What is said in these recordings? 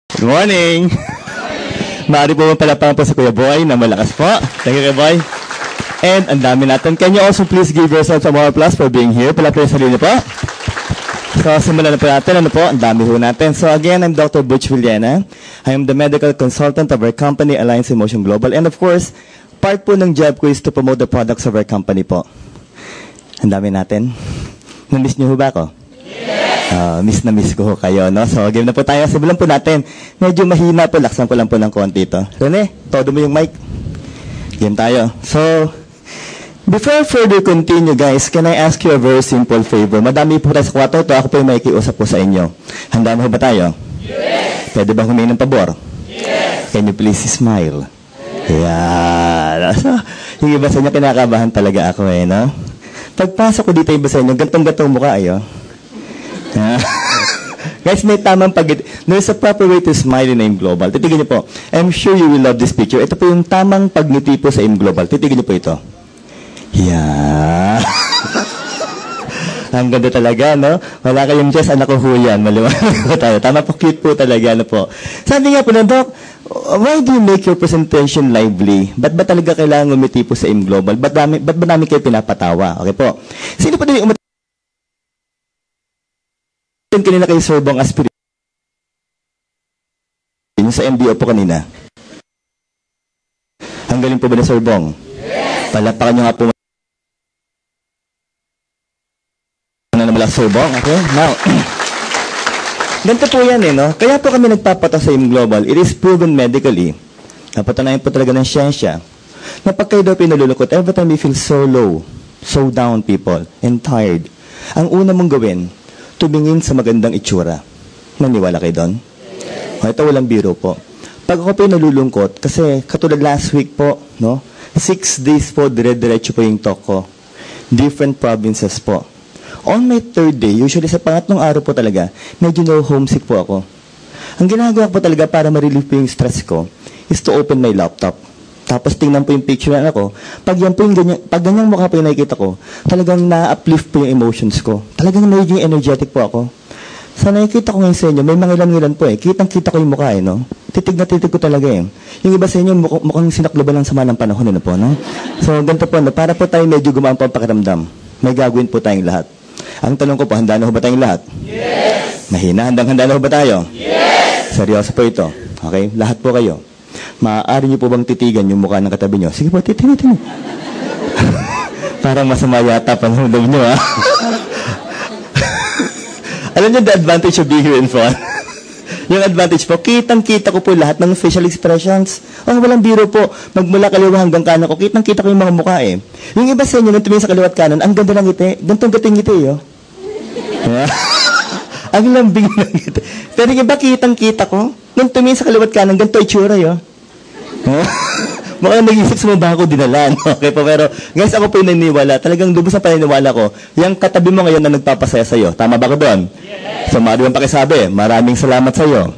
Good morning! Maaari po palapang po sa Kuya Boy na malakas po. Thank you, Kuya Boy. And ang dami natin. Can you also please give yourself some more applause for being here? Palapang yung sarili po. So, simulan na po natin. Ano po? Ang dami po natin. So, again, I'm Dr. Butch Villena. I am the medical consultant of our company, Alliance Emotion Global. And of course, part po ng job ko is to promote the products of our company po. Ang dami natin. Na-miss niyo ba ako? Miss na miss ko kayo, no? So, game na po tayo. Simulan po natin. Medyo mahina po. Laksan ko lang po ng konti ito. Rene, todo mo yung mic. Game tayo. So, before I further continue, guys, can I ask you a very simple favor? Madami po tayo sa kwarto. Ito, ako po yung makikiusap po sa inyo. Handa mo ba tayo? Yes! Pwede ba humingi ng pabor? Yes! Can you please smile? Yeah. So, yung iba sa inyo, kinakabahan talaga ako no? Pagpasok ko dito, iba sa inyo, gantong-gantong mukha ayo. Guys, may tamang there's a proper way to smile in AIM Global. Titignan niyo po. I'm sure you will love this picture. Ito po yung tamang pagngiti po sa AIM Global. Titignan niyo po ito. Yeah. Ang ganda talaga, no? Wala kayong chest, anak ko huyan. Maliwanag po tayo. Tama po, cute po talaga, po. Sabi nga po na, Doc, why do you make your presentation lively? Ba't ba talaga kailangan umiti po sa AIM Global? Ba't ba namin kayo pinapatawa? Okay po. Sino po din yung kanina kay Sir Bong Aspirin sa MBO po kanina? Ang galing po ba ni Sir Bong? Yes! Palapakan nyo nga po na mula Sir Bong. Okay? Now, ganito po yan no? Kaya po kami nagpapata sa AIM Global. It is proven medically. Napatunayan po talaga ng siyensya na pag kayo daw pinalulukot, every time you feel so low, so down people, and tired, ang una mong gawin, tumingin sa magandang itsura. Naniwala kayo doon? Yes. Ito walang biro po. Pag ako po nalulungkot, kasi katulad last week po, no? 6 days po, dire-diretso po yung talk ko. Different provinces po. On my third day, usually sa pangatlong araw po talaga, medyo homesick po ako. Ang ginagawa ko po talaga para ma-relieve po yung stress ko is to open my laptop. Tapos tingnan po yung picture na ako. Pag yan po yung ganyan, pag ganyang mukha po yung nakikita ko, talagang na-uplift po yung emotions ko. Talagang medyo energetic po ako. Sa nakikita ko ngayon sa inyo, may mga ilan-ilan po Kitang-kita ko yung mukha no? Titig na titig ko talaga Yung iba sa inyo, mukhang sinakloban lang sama ng panahon po, no? So, ganito po, no? Para po tayo medyo gumaan po ang pakiramdam. May gagawin po tayong lahat. Ang tanong ko po, handa na ho ba tayong lahat? Yes! Mahina, handa na ho ba tayo? Yes! Seryoso po ito. Okay? Lahat po kayo. Maaari niyo po bang titigan yung mukha ng katabi niyo? Sige po, titignan. Parang masama yata panghundam niyo, ha? Alam niyo the advantage of being here in front? Yung advantage po, kitang-kita ko po lahat ng facial expressions. Walang biro po. Magmula kaliwa hanggang kanan ko, kitang-kita ko yung mga mukha Yung iba sa inyo, nung tumingin sa kaliwa at kanan, ang ganda ng ngiti. Gantong-gating ngiti, Ang lambing ng ngiti. Pero yung iba, kitang-kita ko, nung tumingin sa kaliwa at kanan, ganito itsura, Mukhang nag-isip sa mga bako dinala. Okay po, pero guys, ako po yung naniniwala. Talagang lubos na paniniwala ko. Yung katabi mo ngayon na nagpapasaya sa'yo. Tama ba ko doon? Yes. So, maaari yung pakisabi. Maraming salamat sa'yo.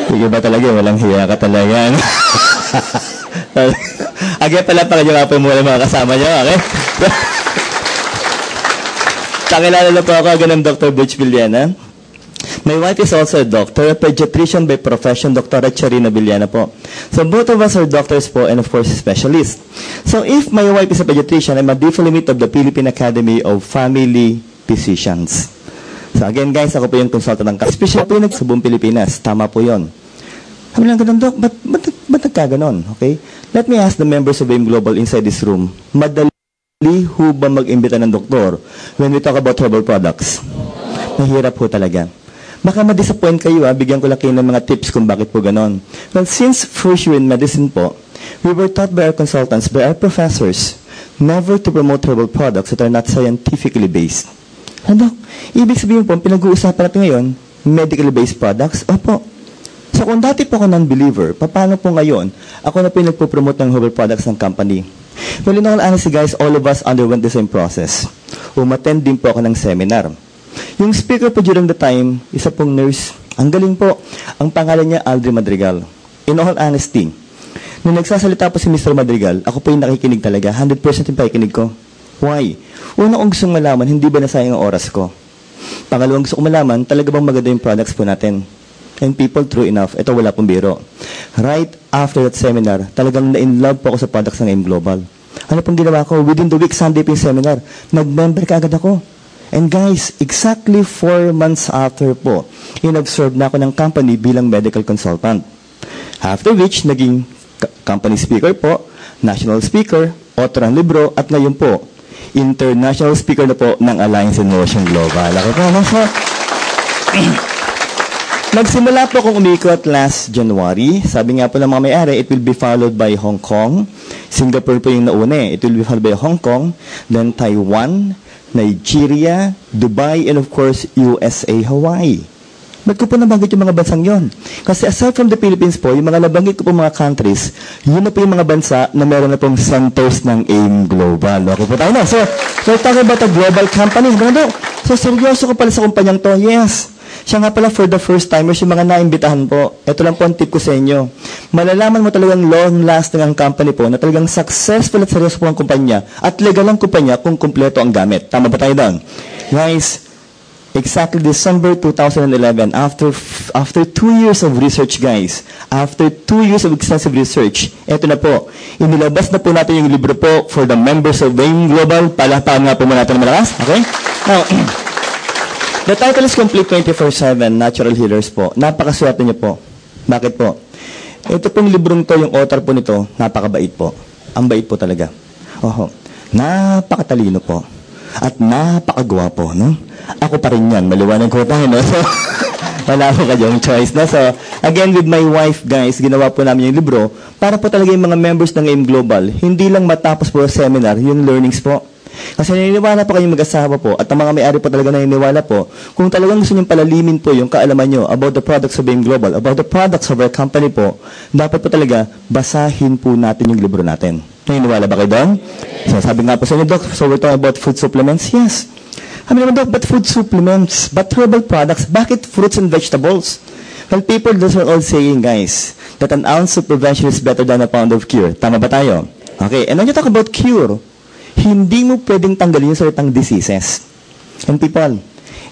Sige ba talaga? Walang hiya ka talaga. Again, pala pa kayo nga po muna mga kasama nyo. Okay? Pakilala na po ako. Ganun Dr. Butch Villena. My wife is also a doctor, a pediatrician by profession, Dr. Charina Villena po. So both of us are doctors po and of course specialists. So if my wife is a pediatrician, I'm a default of the Philippine Academy of Family Physicians. So again guys, ako po yung consultant ng special po yung sa buong Pilipinas. Tama po yun. Sabi lang ganun, Doc, ba't nagkaganon? Okay? Let me ask the members of AIM Global inside this room. Madali ho ba mag-imbita ng doktor when we talk about herbal products? Mahirap po talaga. Baka ma-disappoint kayo, bigyan ko lang kayo ng mga tips kung bakit po ganon. Well, since first year in medicine po, we were taught by our consultants, by our professors, never to promote herbal products that are not scientifically based. Ano? Ibig sabihin po, pinag-uusapan natin ngayon, medically based products? Opo. So kung dati po ako non-believer, paano po ngayon, ako na po yung nagpo-promote ng herbal products ng company? Well, in all honesty guys, all of us underwent the same process. Umattend din po ako ng seminar. Yung speaker po during the time, isa pong nurse. Ang galing po. Ang pangalan niya, Aldrin Madrigal. In all honesty, nung nagsasalita po si Mr. Madrigal, ako po yung nakikinig talaga. 100% yung pakikinig ko. Why? Una kong gustong malaman, hindi ba nasayang ang oras ko? Pangalawang gusto ko malaman, talaga bang maganda yung products po natin? And people, true enough, ito wala pong biro. Right after that seminar, talagang na-in-love po ako sa products ng AIM Global. Ano pong ginawa ko? Within the week, Sunday po yung seminar, nag-member ka agad ako. And guys, exactly 4 months after po, in-observe na ako ng company bilang medical consultant. After which, naging company speaker po, national speaker, author ng libro, at ngayon po, international speaker na po ng Alliance Innovation Global. Ako po, so, nagsimula po akong umikot last January. Sabi nga po ng mga may-ari, it will be followed by Hong Kong. Singapore po yung nauna eh. It will be followed by Hong Kong, then Taiwan, Nigeria, Dubai, and of course, USA, Hawaii. Ba't ko po nabanggit yung mga bansang yon? Kasi aside from the Philippines po, yung mga nabanggit ko po mga countries, yun na po yung mga bansa na meron na pong centers ng AIM Global. Okay po tayo na. So, we're talking about a global company. So, seryoso ko pala sa kumpanyang to. Yes. Siya nga pala for the first timers, yung mga naimbitahan po. Ito lang po ang tip ko sa inyo. Malalaman mo talagang long-lasting ang company po na talagang successful at seryoso po ang kumpanya at legal ang kumpanya kung kumpleto ang gamit. Tama ba tayo doon? Guys, exactly December 2011, after 2 years of research, guys, after 2 years of extensive research, eto na po, inilabas na po natin yung libro po for the members of AIM Global. Palakpakan nga po muna natin malakas. Okay? Now, the title is Complete 24/7 Natural Healers po. Napakaswerte niyo po. Bakit po? Ito pong librong to, yung author po nito, napakabait po. Ang bait po talaga. Oho. Napakatalino po. At napakagwapo, no? Ako pa rin yan. Maliwanag ko tayo, no? So, wala po kayong choice, no? So, again, with my wife, guys, ginawa po namin yung libro para po talaga yung mga members ng AIM Global, hindi lang matapos po yung seminar, yung learnings po. Kasi naniniwala po kayong mag-asawa po at ang mga may-ari po talaga naniniwala po kung talagang gusto niyong palalimin po yung kaalaman nyo about the products of AIM Global, about the products of our company po, dapat po talaga basahin po natin yung libro natin. Naniniwala ba kayo doon? So, sabi nga po sa inyo, Doc, so we're talking about food supplements? Yes. Sabi naman, Doc, but food supplements, but herbal products, bakit fruits and vegetables? Well, people, those are all saying, guys, that an ounce of prevention is better than a pound of cure. Tama ba tayo? Okay, and when you talk about cure, hindi mo pwedeng tanggalin yung salitang diseases. And people,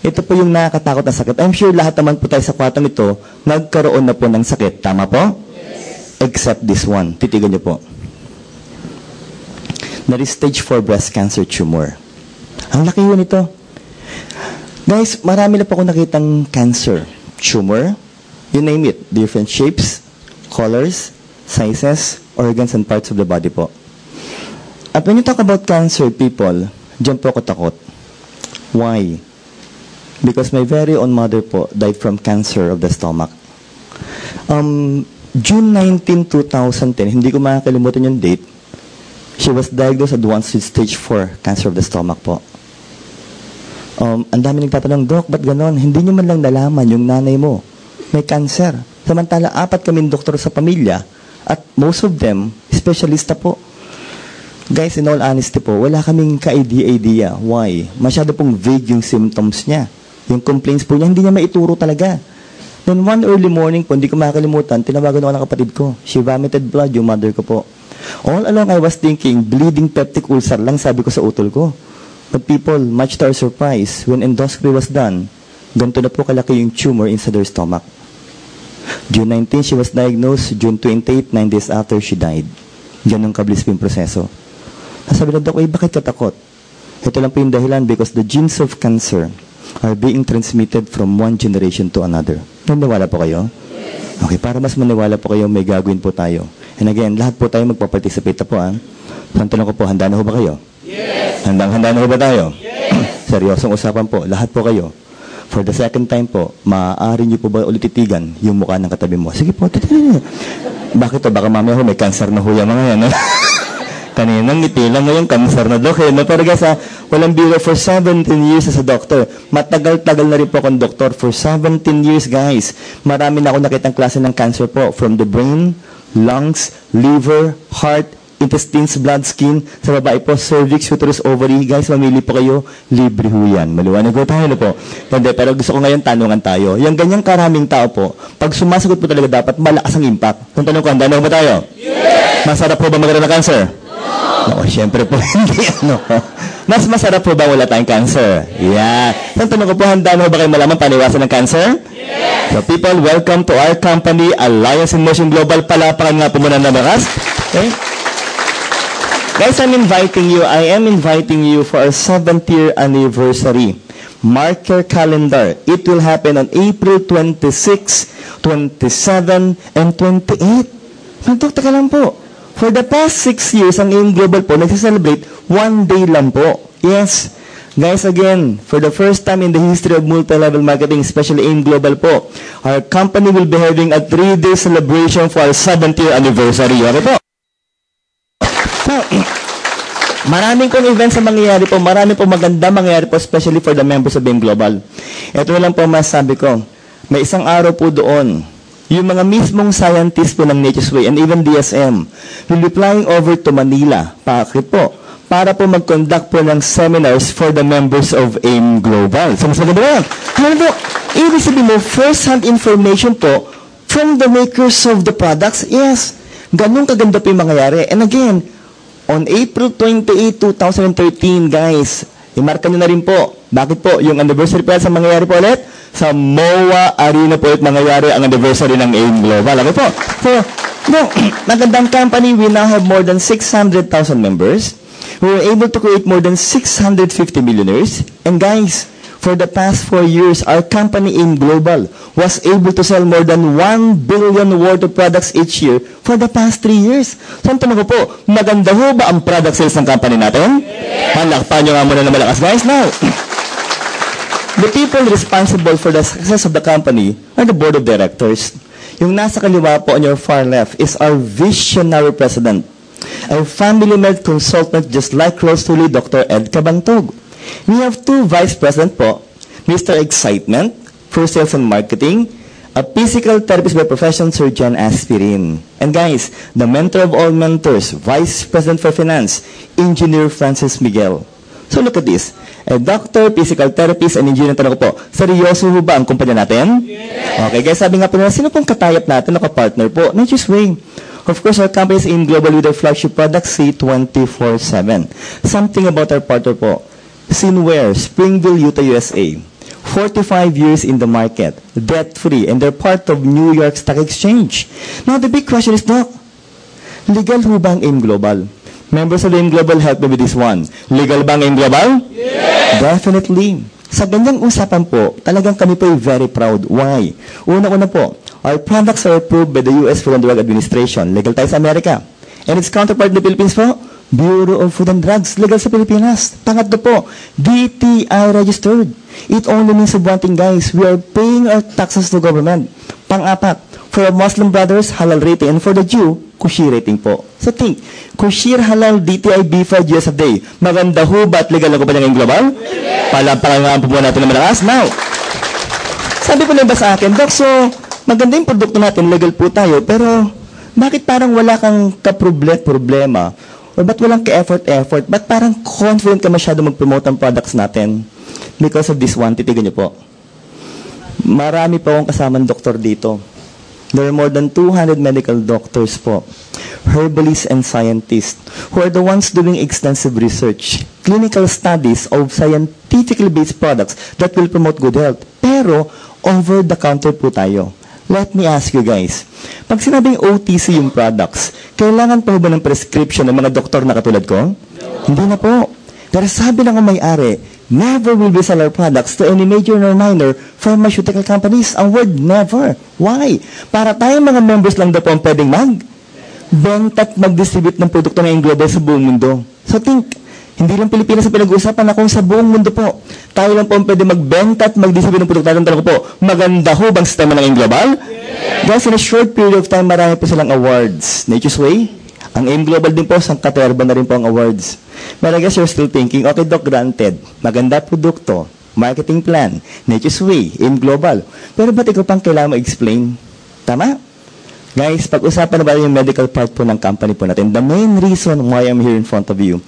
ito po yung nakakatakot na sakit. I'm sure lahat naman po tayo sa kwartong ito, nagkaroon na po ng sakit. Tama po? Yes. Except this one. Titigan niyo po. That is stage 4 breast cancer tumor. Ang laki yun ito. Guys, marami na po akong nakitang cancer tumor. You name it. Different shapes, colors, sizes, organs, and parts of the body po. At when you talk about cancer, people, dyan po ako takot. Why? Because my very own mother po died from cancer of the stomach. June 19, 2010, hindi ko makakalimutan yung date, she was diagnosed advanced with stage 4 cancer of the stomach po. Ang dami nagtatanong, Doc, ba't ganon? Hindi nyo man lang nalaman yung nanay mo may cancer. Samantala, 4 kaming doktor sa pamilya at most of them, specialista po. Guys, in all honesty po, wala kaming ka-idea. Why? Masyado pong vague yung symptoms niya. Yung complaints po niya, hindi niya maituro talaga. Then one early morning po, hindi ko makakalimutan, tinawagan ako ng kapatid ko. She vomited blood, yung mother ko po. All along I was thinking, bleeding peptic ulcer lang sabi ko sa utol ko. But people, much to our surprise, when endoscopy was done, ganito na po kalaki yung tumor inside her stomach. June 19, she was diagnosed. June 28, 9 days after she died. Ganun kabilis po yung proseso. Sabi na, Doc, bakit katakot? Ito lang po yung dahilan because the genes of cancer are being transmitted from one generation to another. Naniwala po kayo? Okay, para mas maniwala po kayo, may gagawin po tayo. And again, lahat po tayo magpa-participate na po. Ang tanong ko po, handa na ho ba kayo? Yes! Handa na ho ba tayo? Yes! Seryosong usapan po, lahat po kayo. For the second time po, maaari niyo po ba ulit titigan yung mukha ng katabi mo? Sige po, titigan. Bakit to? Baka mamaya ho, may cancer na ho yung mga yan. Kaninang ngiti lang ngayong cancer na, Dok. Pero guys, walang biro for 17 years as a doctor. Matagal-tagal na rin po akong doktor. For 17 years, guys. Marami na ako nakitang klase ng cancer po. From the brain, lungs, liver, heart, intestines, blood, skin. Sa babae po, cervix, uterus, ovary. Guys, mamili po kayo. Libre ho yan. Maliwanag ko tayo na po. Pero gusto ko ngayon tanungan tayo. Yung ganyang karaming tao po, pag sumasagot po talaga dapat malakas ang impact. Kung tanong ko, handa na ba tayo? Yes! Masarap po ba magkaroon ng cancer? No, syempre po hindi. Ano? Mas masarap po ba wala tayong cancer? Yeah. Ang tanong ko po, handa mo ba kayo malaman paniwasan ng cancer? Yes! So people, welcome to our company, Alliance in Motion Global. Palapakan nga po muna na bakas. Okay? Guys, I am inviting you for our 7th year anniversary. Mark your calendar. It will happen on April 26, 27, and 28. Nagdokta ka lang po. For the past 6 years, ang AIM Global po nagsa-celebrate 1 day lang po. Yes. Guys, again, for the first time in the history of multi-level marketing, especially AIM Global po, our company will be having a 3-day celebration for our 7th year anniversary. Okay po? Now, maraming pong events na mangyayari po, maraming pong maganda mangyayari po, especially for the members of AIM Global. Ito lang po masasabi ko. May isang araw po doon, yung mga mismong scientists po ng Nature's Way and even DSM will be flying over to Manila. Bakit po? Para po mag-conduct po ng seminars for the members of AIM Global. So, mas maganda yan. Ano po? Ibig sabihin mo, first-hand information po from the makers of the products. Yes. Ganun kaganda po yung mangyayari. And again, on April 28, 2013, guys, imarka nyo na rin po. Bakit po? Yung anniversary po sa mangyayari po ulit? Sa MOA Arena po ulit mangyayari ang anniversary ng AIM Global. Okay po? So, no, magandang company. We now have more than 600,000 members. We were able to create more than 650 millionaires. And guys, for the past 4 years, our company AIM Global was able to sell more than 1 billion worth of products each year for the past 3 years. So, ang tanong ko po, maganda ho ba ang product sales ng company natin? Yes. Palakpan nyo nga muna na malakas, guys. Now, the people responsible for the success of the company are the board of directors. Yung nasa kaliwa po on your far left is our visionary president, a family-led consultant just like Rosely, Dr. Ed Cabantog. We have 2 vice president po, Mr. Excitement for sales and marketing, a physical therapist by profession, Sir John Aspirin. And guys, the mentor of all mentors, vice president for finance, Engineer Francis Miguel. So look at this. A doctor, physical therapist, and engineer. Tanong ko po, seryoso ho ba ang kumpanya natin? Yes. Okay guys, sabi nga po nila, sino pong katayap natin, nakapartner po? Nature's Way. Of course, our company is AIM Global with our flagship product, C24/7. Something about our partner po. Sinware, Springville, Utah, USA. 45 years in the market, debt-free, and they're part of New York Stock Exchange. Now, the big question is, Doc, legal ho ba ang AIM Global? Members of AIM Global, help me with this one. Legal ba ang AIM Global? Yes! Definitely. Sa ganyang usapan po, talagang kami po ay very proud. Why? Una-una po, our products are approved by the U.S. Food and Drug Administration. Legal tayo sa Amerika. And its counterpart in the Philippines po, Bureau of Food and Drugs. Legal sa Pilipinas. Pangatlo po, DTI registered. It only means of one thing, guys. We are paying our taxes to government. Pang-apat, for our Muslim brothers, halal rating. And for the Jew, Kushi rating po. So think, Kushir halal DTI B5 US a day. Maganda ho ba at legal na ko pa niyang global? Yes. Palapakangaan po natin na malakas. Now, sabi po lang ba sa akin, Doc, so maganda yung produkto natin, legal po tayo, pero bakit parang wala kang problema? Or ba't walang ka-effort? Ba't parang confident ka masyado mag-promote ang products natin? Because of this one, titigan niyo po. Marami pa akong kasamang doktor dito. There are more than 200 medical doctors po, herbalists and scientists, who are the ones doing extensive research, clinical studies of scientifically based products that will promote good health. Pero, over-the-counter po tayo. Let me ask you guys, pag sinabing OTC yung products, kailangan pa ba ng prescription ng mga doktor na katulad ko? No. Hindi na po. Pero sabi ng may-ari, never will we sell our products to any major or minor pharmaceutical companies. Ang word never. Why? Para tayong mga members lang daw po ang pwedeng benta at mag-distribute ng produkto ng global sa buong mundo. So think, hindi lang Pilipinas ang pinag-uusapan, akong sa buong mundo po. Tayo lang po ang pwede magbenta at mag-distribute ng produkto natin. Tanong ko po, maganda ho bang sistema ng global? Yes. Guys, in a short period of time, marami po silang awards. Nature's Way, ang AIM Global din po, sang katerba na rin po ang awards. But I guess you're still thinking, okay Doc, granted, maganda produkto, marketing plan, Nature's Way, AIM Global. Pero ba't ikaw pang kailangan ma-explain? Tama? Guys, pag-usapan na ba yung medical part po ng company po natin? The main reason why I'm here in front of you,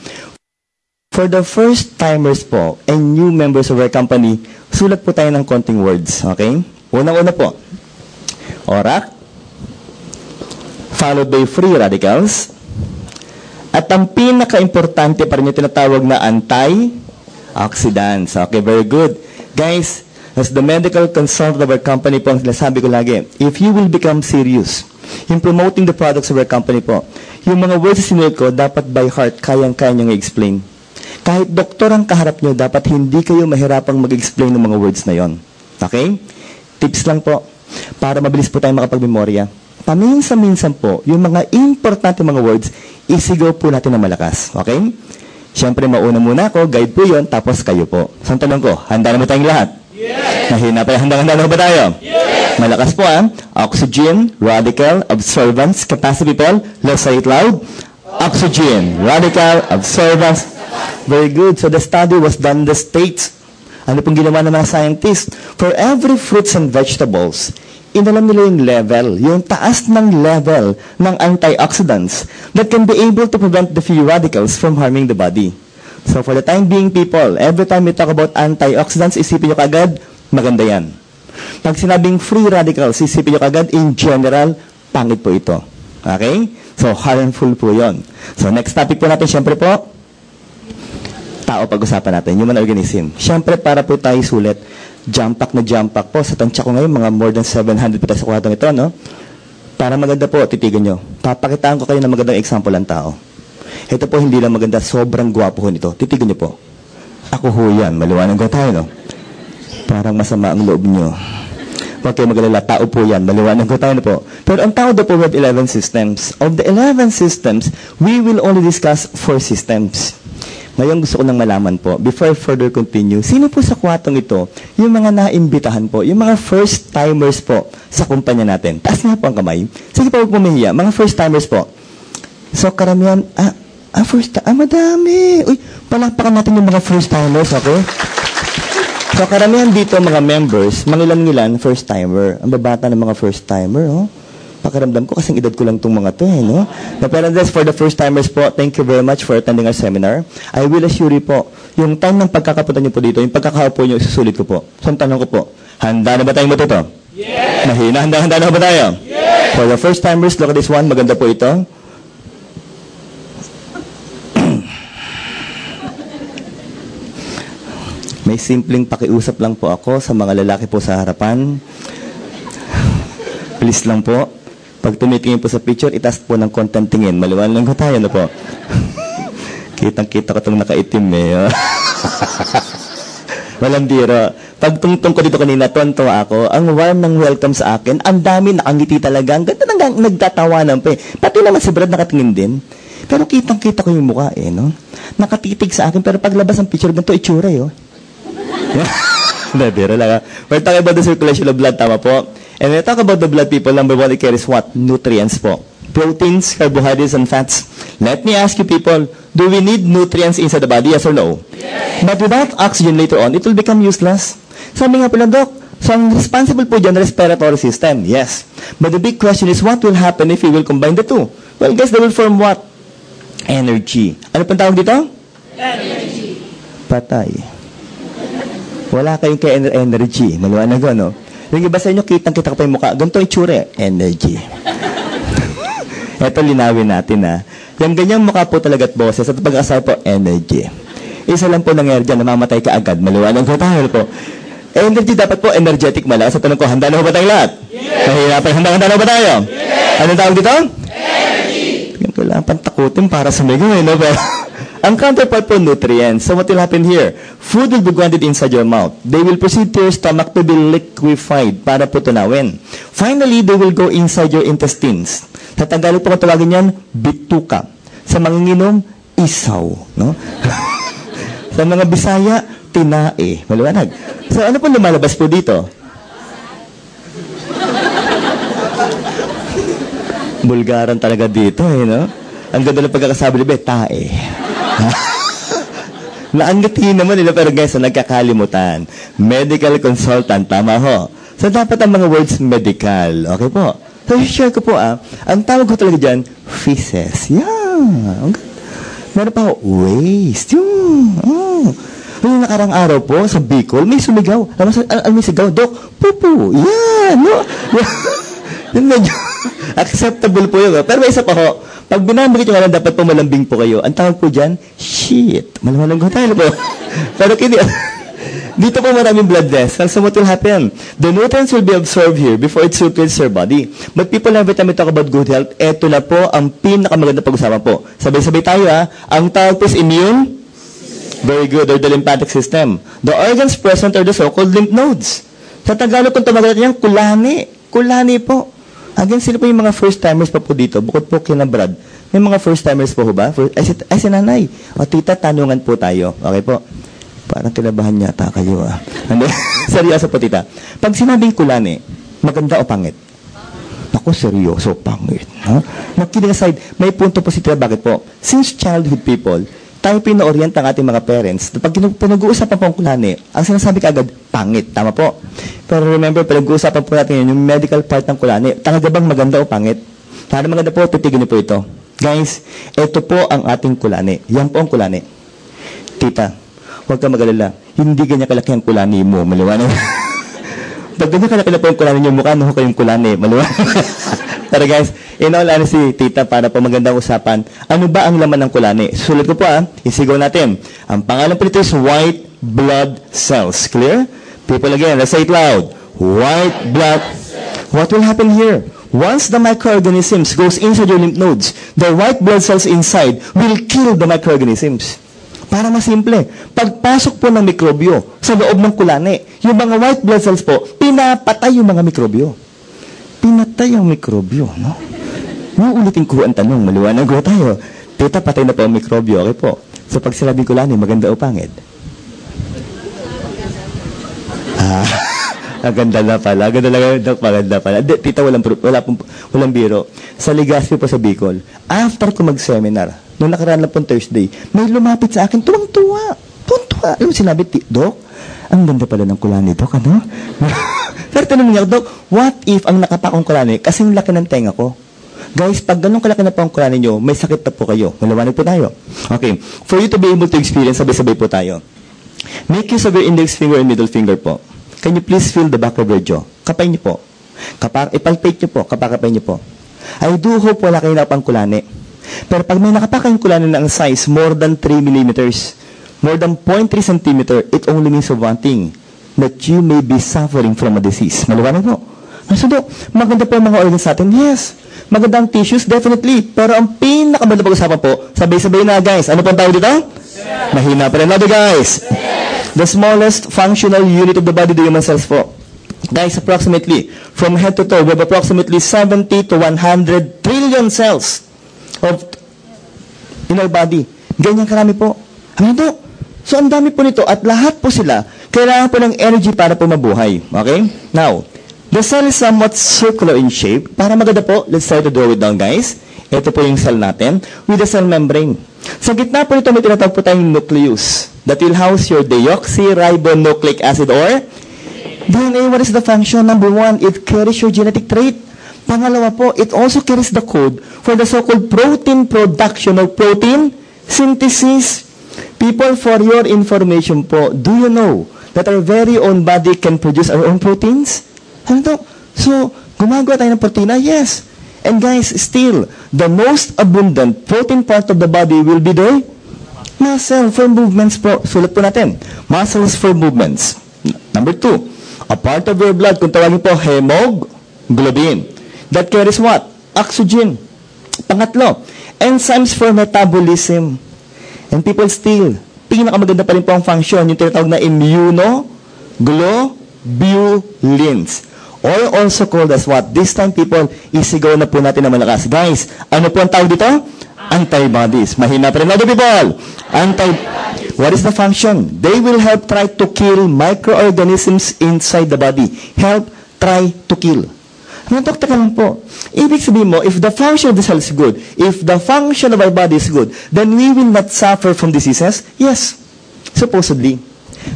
for the first timers po and new members of our company, sulat po tayo ng konting words, okay? Unang-una po, ORAC, followed by free radicals, At ang pinaka-importante pa rin yung tinatawag na antioxidants. Okay, very good. Guys, as the medical consultant of our company po, ang sinasabi ko lagi, if you will become serious in promoting the products of our company po, yung mga words na sinulat ko, dapat by heart, kayang-kaya nyo i-explain. Kahit doktor ang kaharap nyo, dapat hindi kayo mahirapang mag-explain ng mga words na yon. Okay? Tips lang po, para mabilis po tayo makapag-memorya. Paminsan-minsan po, yung mga importante mga words, isigaw po natin na malakas. Okay? Siyempre, mauna muna ako, guide po yon, tapos kayo po. So, ang tanong ko, handa na ba tayong lahat? Yes! Mahina pa, handa na ba tayo? Yes! Malakas po oxygen, radical, absorbance, capacity people. Let's say it loud. Oxygen, radical, absorbance. Very good. So the study was done in the States. Ano pong ginawa ng mga scientists? For every fruits and vegetables, inalam nila yung level, yung taas ng level ng antioxidants that can be able to prevent the free radicals from harming the body. So for the time being, people, every time we talk about antioxidants, isipin nyo kagad, maganda yan. Pag sinabing free radicals, isipin nyo kagad, in general, pangit po ito. Okay? So, harmful po yon. So, next topic po natin, syempre po, tao pag-usapan natin, human organism. Syempre, para po tayo sulit, jump pack po. Sa tansya ko ngayon, mga more than 700 po tayo sa kwartong ito, no? Para maganda po, titigan nyo. Papakitaan ko kayo ng magandang example ng tao. Ito po, hindi lang maganda, sobrang gwapo ho nito. Titigan nyo po. Ako ho yan, maliwanag ko tayo, no? Parang masama ang loob nyo. Huwag kayo mag-alala, tao po yan, maliwanag ko tayo, no po. Pero ang tao daw po, we have 11 systems. Of the 11 systems, we will only discuss 4 systems. Ngayon gusto ko nang malaman po, before I further continue, sino po sa kwatong ito, yung mga naimbitahan po, yung mga first-timers po sa kumpanya natin? Taas nga po ang kamay. Sige po, huwag pumihiya. Mga first-timers po. So, karamihan, madami. Uy, palakpakan natin yung mga first-timers, okay? So, karamihan dito, mga members, mangilan-ngilan, first-timer. Ang babata ng mga first-timer, oh. Pakiramdam ko, kasing edad ko lang itong mga to, no? Pero for the first-timers po, thank you very much for attending our seminar. I will assure you po, yung time ng pagkakapunta nyo po dito, yung pagkakaupo nyo, isusulit ko po. So, ang tanong ko po, handa na ba tayong matuto? Yes! Mahina, handa na ba tayo? Yes! For the first-timers, look at this one, maganda po ito. May simpleng pakiusap lang po ako sa mga lalaki po sa harapan. Please lang po. Pag tumitingin po sa picture, itaas po ng konting tingin. Maliwanag ko tayo na po. Kitang-kita ko itong nakaitim eh. Walang biro. Pag tungtong ko dito kanina, tuwan-tuwa ako. Ang warm ng welcome sa akin. Ang dami nakangiti talaga. Ang ganda nang nagtatawanan pa eh. Pati naman si Brad nakatingin din. Pero kitang-kita ko yung mukha eh. No? Nakatitig sa akin. Pero paglabas ng picture, ganito itsura eh. Biro lang. We're talking about the circulation of blood. Tama po. And when we talk about the blood, people, number one, it carries what? Nutrients po. Proteins, carbohydrates, and fats. Let me ask you, people, do we need nutrients inside the body, yes or no? Yes. But without oxygen later on, it will become useless. Sabi nga po lang, Doc, so ang responsible po dyan, respiratory system. Yes. But the big question is, what will happen if we will combine the two? Well, guys, they will form what? Energy. Ano pang tawag dito? Energy. Patay. Wala kayong energy. Maliwanag ko, no? Yung iba sa inyo, kitang-kita ko pa yung mukha. Ganito yung tsure. Energy. Ito, linawin natin, ha. Yung ganyang mukha po talaga at boses at pag-asal po, energy. Isa lang po nangyari dyan, namamatay ka agad. Maliwanag ko tayo po. Energy dapat po, energetic malakas. Sa tanong ko, handa na ba tayong lahat? Yes! Mahirapan, handa na ba tayo? Yes! Anong tawag dito? Energy! Tingnan ko lang, pantakutin para sa mga no? Ang counterpart po, nutrients. So what will happen here? Food will be grounded inside your mouth. They will proceed to your stomach to be liquefied para po tunawin. Finally, they will go inside your intestines. Sa Tagalog po kung tawagin yan, bituka. Sa manginginom, isaw. No? Sa mga Bisaya, tinae. Maliwanag. So ano po lumalabas po dito? Bulgaran talaga dito, eh, no? Ang ganda ng pagkakasabi nila, tae. Naanggatiin naman nila, pero guys, nagkakalimutan. Medical consultant, tama ho. So, dapat ang mga words medical. Okay po. So, share ko po, ang tawag ko talaga dyan, feces. Yeah. Meron pa ho, waste. Yung nakarang araw po, sa Bicol, may sumigaw. May sigaw, Dok, pupu. Yeah, no? Yun medyo acceptable po yun. Pero may isa pa ho, pag binabagit nyo nga lang, dapat po malambing po kayo. Ang tawag po dyan, shit. Malawalang tayo po. Pero dito po maraming blood vessels. So what will happen? The nutrients will be absorbed here before it circulates your body. But people every time we talk about good health, eto na po ang pinakamaganda pag-usapan po. Sabay-sabay tayo ha. Ang tawag po is immune. Very good. Or the lymphatic system. The organs present are the so-called lymph nodes. Sa Tagalog kung tumagal niyan, kulani. Kulani po. Again, sino po yung mga first-timers pa po dito? Bukod po kina Brad. May mga first-timers po ba? Ay, si nanay. O tita, tanungan po tayo. Okay po. Parang kinabahan yata kayo ah. Seryoso po tita. Pag sinabing kulani, maganda o pangit? Ako, seryoso, pangit. Huh? Kidding aside, may punto po si tita. Bakit po? Since childhood people, tayo pina-orient ang ating mga parents. Pag pinag-uusapan po ang kulani, ang sinasabi kaagad, pangit. Tama po. Pero remember, pinag-uusapan po natin yun, yung medical part ng kulani. Talaga bang maganda o pangit? Para maganda po, titigin niyo po ito. Guys, ito po ang ating kulani. Yan po ang kulani. Tita, huwag ka mag-alala. Hindi ganyan kalaki ang kulani mo. Maliwanag. Pag ganyan kalaki na po yung kulani niyo, mukha na ho kayong kulani. Maliwanag. Pero guys, in all honesty, tita, para po magandang usapan, ano ba ang laman ng kulani? Sulit ko po isigaw natin. Ang pangalan po nito is white blood cells. Clear? People again, let's say it loud. White blood. What will happen here? Once the microorganisms goes inside your lymph nodes, the white blood cells inside will kill the microorganisms. Para mas simple, pagpasok po ng mikrobyo sa loob ng kulani, yung mga white blood cells po, pinapatay yung mga mikrobyo. Pinatay ang mikrobyo, no? Uulitin ko ang tanong, maliwanag ko tayo. Tita, patay na po ang mikrobyo, okay po. So pag sinabing kulani, maganda o pangit? Maganda na pala. Maganda pala. Tita, walang biro. Sa Legazpi po sa Bicol, after ko mag-seminar, noong nakaraan na po Thursday, may lumapit sa akin, tuwang-tuwa. Tuwang-tuwa. Alam mo, sinabi, Dok, ang ganda pala ng kulani, Dok, ano? Pero tanong niya, Dok, what if ang nakapakong kulani, kasing laki ng tenga ko? Guys, pag ganun kalaki na po ang kulani nyo, may sakit na po kayo. Malawanig po tayo. Okay. For you to be able to experience, sabay-sabay po tayo. Make use of your index finger and middle finger po. Can you please feel the back of your jaw? Kapay niyo po. Ipalpate niyo po. Kapakapay niyo po. I do hope wala kayo napang kulani. Pero pag may nakapakang kulani na ang size more than 3 millimeters, more than 0.3 centimeter, it only means of one thing, that you may be suffering from a disease. Maliwanag po. So, maganda po ang mga organs natin? Yes. Maganda ang tissues? Definitely. Pero ang pinakamaganda pag-usapan po, sabay-sabay na guys. Ano po ang tawag dito? Mahina pa rin. Another guys. The smallest functional unit of the body, the human cells po. Guys, approximately, from head to toe, we have approximately 70 to 100 trillion cells in our body. Ganyan karami po. Ano ito? So, ang dami po nito at lahat po sila, kailangan po ng energy para po mabuhay. Okay? Now, the cell is somewhat circular in shape. Para maganda po, let's try to draw it down, guys. Ito po yung cell natin with the cell membrane. Sa gitna po nito, may tinatawag po tayong nucleus that will house your deoxyribonucleic acid or DNA. What is the function? Number one, it carries your genetic trait. Pangalawa po, it also carries the code for the so-called protein production or protein synthesis. People, for your information po, do you know that our very own body can produce our own proteins? Ano to? So, gumagawa tayo ng proteina? Yes. And guys, still, the most abundant protein part of the body will be the muscle for movements po. Sulat po natin. Muscles for movements. Number two, a part of your blood, kung tawagin po, hemoglobin. That carries what? Oxygen. Pangatlo, enzymes for metabolism. And people still, pinakamaganda pa rin po ang function, yung tinatawag na immunoglobulins. Or also called as what? This time, people, isigaw na po natin na malakas. Guys, ano po ang tawag dito? Antibodies. Mahina pa rin. Other people, what is the function? They will help try to kill microorganisms inside the body. Help try to kill. Doktor ka lang po. Ibig sabihin mo, if the function of the cell is good, if the function of our body is good, then we will not suffer from diseases? Yes. Supposedly.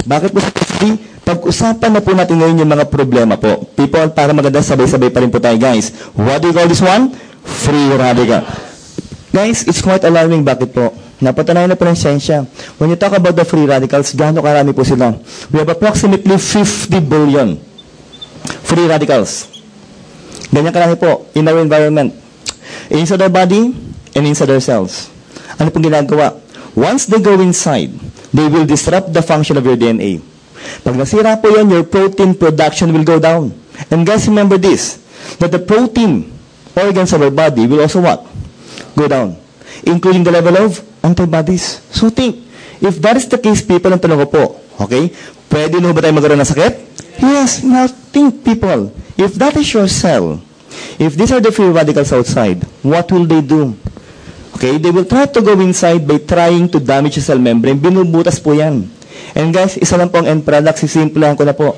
Bakit po supposedly? Pag-usapan na po natin ngayon yung mga problema po. People, para maganda, sabay-sabay pa rin po tayo, guys. What do you call this one? Free radical. Guys, it's quite alarming. Bakit po? Napatunayan na po ng siyensya. When you talk about the free radicals, gaano karami po sila? We have approximately 50 billion free radicals. Ganyan karami po in our environment. Inside our body and inside our cells. Ano pong ginagawa? Once they go inside, they will disrupt the function of your DNA. Pag nasira po yan, your protein production will go down. And guys, remember this, that the protein organs of our body will also what? Go down. Including the level of antibodies. So think, if that is the case, people, ang tanong ko po, okay, pwede na ba tayo magkaroon ng sakit? Yes. Now think, people, if that is your cell, if these are the free radicals outside, what will they do? Okay, they will try to go inside by trying to damage the cell membrane. Binubutas po yan. And guys, isa lang po ang end product, sisimplahan ko na po.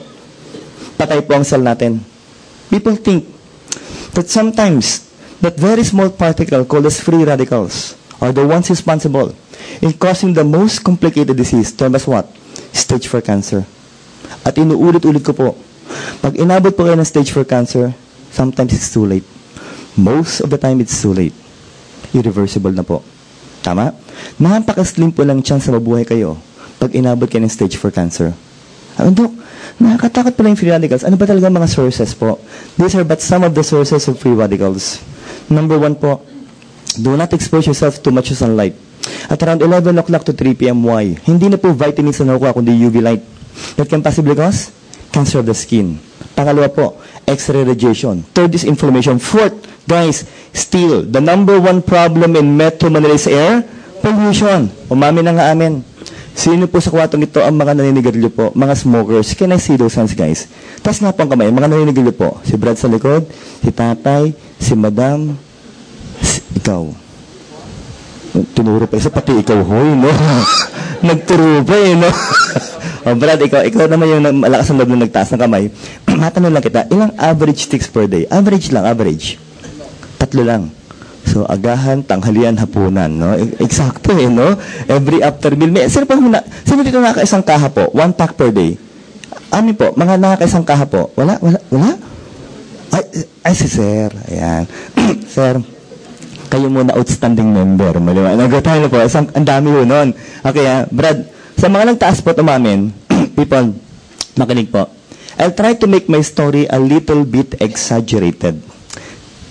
Patay po ang cell natin. People think that sometimes that very small particle called as free radicals are the ones responsible in causing the most complicated disease, termed as what? Stage 4 cancer. At inuulit-ulit ko po, pag inabot po kayo ng stage 4 cancer, sometimes it's too late. Most of the time, it's too late. Irreversible na po. Tama? Napaka-slim po lang chance na mabuhay kayo pag inabot kayo ng stage 4 cancer. Dok, nakakatakot pala yung free radicals. Ano ba talaga mga sources po? These are but some of the sources of free radicals. Number 1 po, do not expose yourself too much to sunlight. At around 11 o'clock to 3 p.m. Why? Hindi na po vitamins na nakuha, kundi UV light. That can possibly cause cancer of the skin. Pangalawa po, X-ray radiation. Third is inflammation. Fourth, guys, still, the number 1 problem in Metro Manila is air pollution. Umamin na nga amin. Sino po sa kwartong ito ang mga naninigarilyo po? Mga smokers. Can I see those hands, guys? Taas nga po ang kamay. Mga naninigarilyo po. Si Brad sa likod, si tatay, si madam, ikaw. Tinuro pa isa, pati ikaw, hoy, no? Nagturo pa eh, no? O, Brad, ikaw naman yung malakas ang loob na nagtaas ng kamay. Matanong lang kita, ilang average sticks per day? Average lang, average. 3 lang. So, agahan, tanghalian, hapunan, no? Eksakto eh, no? Every after meal. Sino dito nakakaisang kaha po? 1 pack per day. Ano po? Mga nakakaisang kaha po? Wala? Ay, si Sir. Ayan. Sir, kayo muna outstanding member. Maliwanag tayo na po. Ang dami ho nun. Okay, Brad, sa mga nagtaas po umamin, people, makinig po. I'll try to make my story a little bit exaggerated.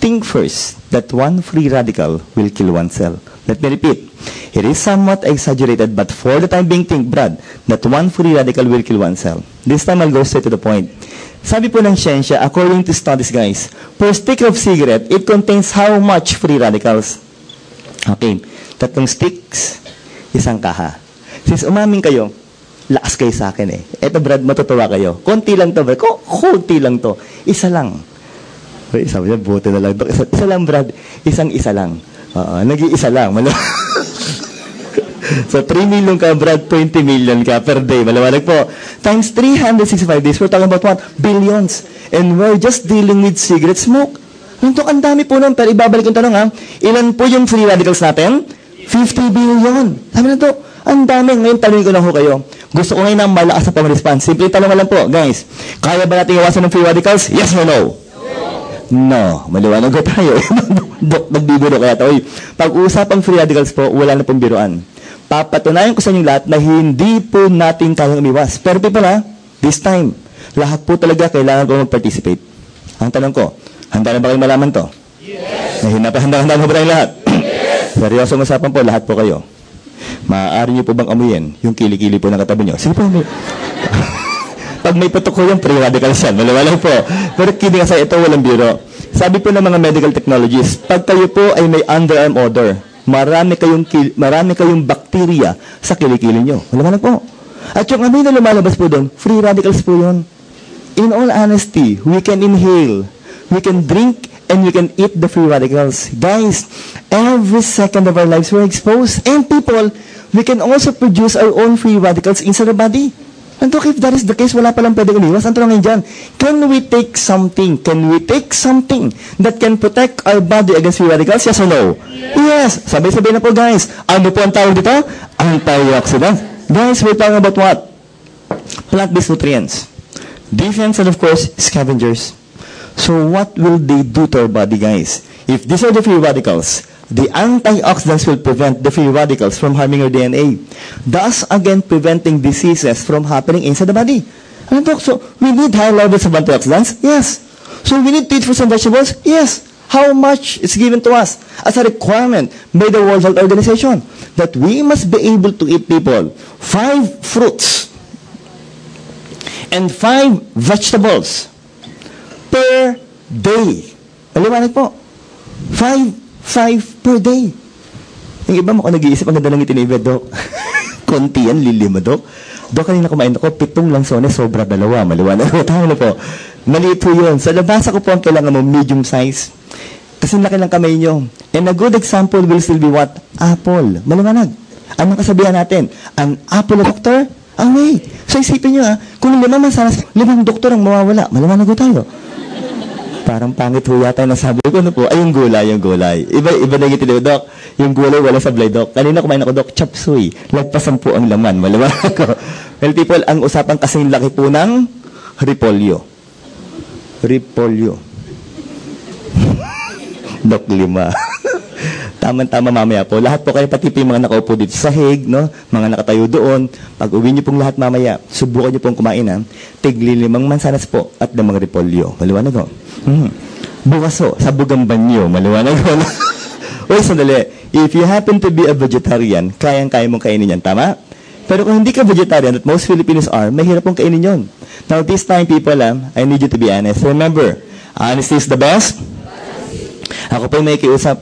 Think first that 1 free radical will kill 1 cell. Let me repeat. It is somewhat exaggerated, but for the time being, think, Brad, that 1 free radical will kill 1 cell. This time, I'll go straight to the point. Sabi po ng siyensya, according to studies, guys, per stick of cigarette, it contains how much free radicals? Okay. 3 sticks, 1 kaha. Since umamin kayo, lakas kayo sa akin eh. Eto, Brad, matutuwa kayo. Konti lang to, Brad. Konti lang to. 1 lang. Sabi niya, buti na lang. Isa lang, Brad. Isa lang. Nag-iisa lang. So, 3 million ka, Brad, 20 million ka per day. Malawalag po. Times 365 days, we're talking about what? Billions. And we're just dealing with cigarette smoke. Nandok, ang dami po nun. Pero ibabalik yung tanong, ha? Ilan po yung free radicals natin? 50 billion. Sabi na to, ang dami. Ngayon, tanongin ko lang ho kayo. Gusto ko ngayon ng malakas na pang-response. Simple tanong lang po, guys. Kaya ba natin iwasan ng free radicals? Yes or no? No, maliwanag ko tayo. Nagbibiro kaya ito. Pag-uusapang free radicals po, wala na pong biruan. Papatunayan ko sa inyong lahat na hindi po natin kayang umiwas. Pero people this time, lahat po talaga kailangan ko mag-participate. Ang tanong ko, handa na ba kayong malaman to? Yes! Handa na ba tayong lahat? Yes! Seryosong usapan po, lahat po kayo. Maaari niyo po bang amuyin yung kilikili po ng katabi niyo? Sige po, pag may putok ko yung free radicals yan, maliwalang po. Pero kidding aside, ito walang biro. Sabi po ng mga medical technologies, pag kayo po ay may underarm odor, marami kayong bakterya sa kilikili nyo. Maliwalang po. At yung amoy na lumalabas po doon, free radicals po yun. In all honesty, we can inhale, we can drink, and we can eat the free radicals. Guys, every second of our lives we're exposed. And people, we can also produce our own free radicals inside our body. And look, if that is the case, wala palang pwede umiwas. Ang tanongin dyan, can we take something that can protect our body against free radicals? Yes or no? Yes. Sabay-sabay na po, guys. Ano po ang tawag dito? Antioxidant. Guys, we're talking about what? Plant-based nutrients. Defense and, of course, scavengers. So what will they do to our body, guys? If these are the free radicals, the antioxidants will prevent the free radicals from harming your DNA, thus again preventing diseases from happening inside the body. So we need high levels of antioxidants? Yes. So we need to eat fruits and vegetables? Yes. How much is given to us as a requirement by the World Health Organization? That we must be able to eat, people, 5 fruits and 5 vegetables per day. Maliwanag po. 5 per day. Yung iba mo nag-iisip, ang ganda ng ngiti ni Ibe, Dok. Konti yan, lilima, Dok. Dok, kanina kumain ako, 7 lansones, sobra 2. Maliwanag po. Tayo na po. Maliit po yun. Sa labasa ko po ang kailangan mo, medium size. Kasi laki ng kamay nyo. And a good example will still be what? Apple. Maliwanag. Anong kasabihan natin? An apple a doctor? Away. So isipin nyo kung 5 mansanas, 5 doktor ang mawawala. Maliwanag ko tayo. Parang pangit ho yata yung nasabi ko, ano po? Ay, yung gulay. Iba na yung itinaw, Dok. Yung gulay, wala sablay, Dok. Kanina kumain ako, Dok, chop suey. Lagpasan po ang laman. Maliwanag ko. Well, people, ang usapan kasing laki po ng repolyo. Dok, 5. Tama-tama mamaya po. Lahat po kayo, pati po yung mga nakaupo dito sa hig, no? Mga nakatayo doon. Pag uwi niyo pong lahat mamaya, subukan niyo pong kumain, tigli 5 mansanas po at 5 repolyo. Maliwanag ko. Bukas sa bugang banyo. Maliwanag ko. Uy, sandali. If you happen to be a vegetarian, kayang-kaya mong kainin yan. Tama? Pero kung hindi ka vegetarian, at most Filipinos are, mahirap pong kainin yon. Now, this time, people, I need you to be honest. Remember, honesty is the best. Ako po yung may kiusap.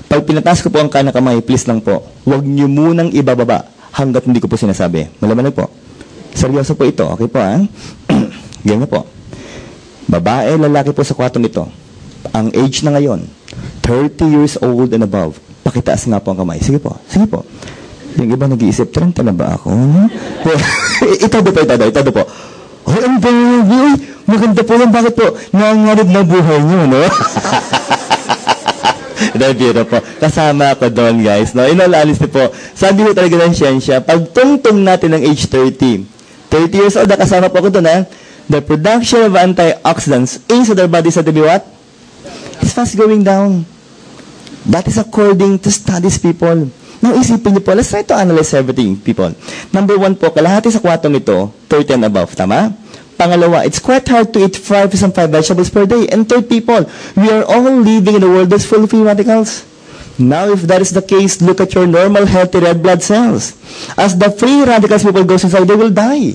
Pag pinataas ko po ang kanang kamay, please lang po, huwag niyo munang ibababa hanggat hindi ko po sinasabi. Malaman po. Seryoso po ito. Okay po, Ganyan po. Babae, lalaki po sa kwartong ito. Ang age na ngayon, 30 years old and above. Pakitaas nga po ang kamay. Sige po. Yung iba nag-iisip, 30 na ba ako? Itado po. Ay, ang baby. Maganda po yan. Bakit po? Nangangarib na buhay niyo, no? Biro po. Kasama ako doon, guys. No? In all honesty po, sabi ko talaga ng siyensya, pag tungtong natin ng age 30 years old, kasama po ako doon, the production of antioxidants inside our body said to be what? It's fast going down. That is according to studies, people. Now, isipin niyo po, let's try to analyze everything, people. Number 1 po, kalahati sa kwartong ito, 30 and above, tama? Pangalawa, it's quite hard to eat 5 vegetables per day. And third, people, we are all living in a world that's full of free radicals. Now, if that is the case, look at your normal, healthy red blood cells. As the free radicals people goes inside, they will die.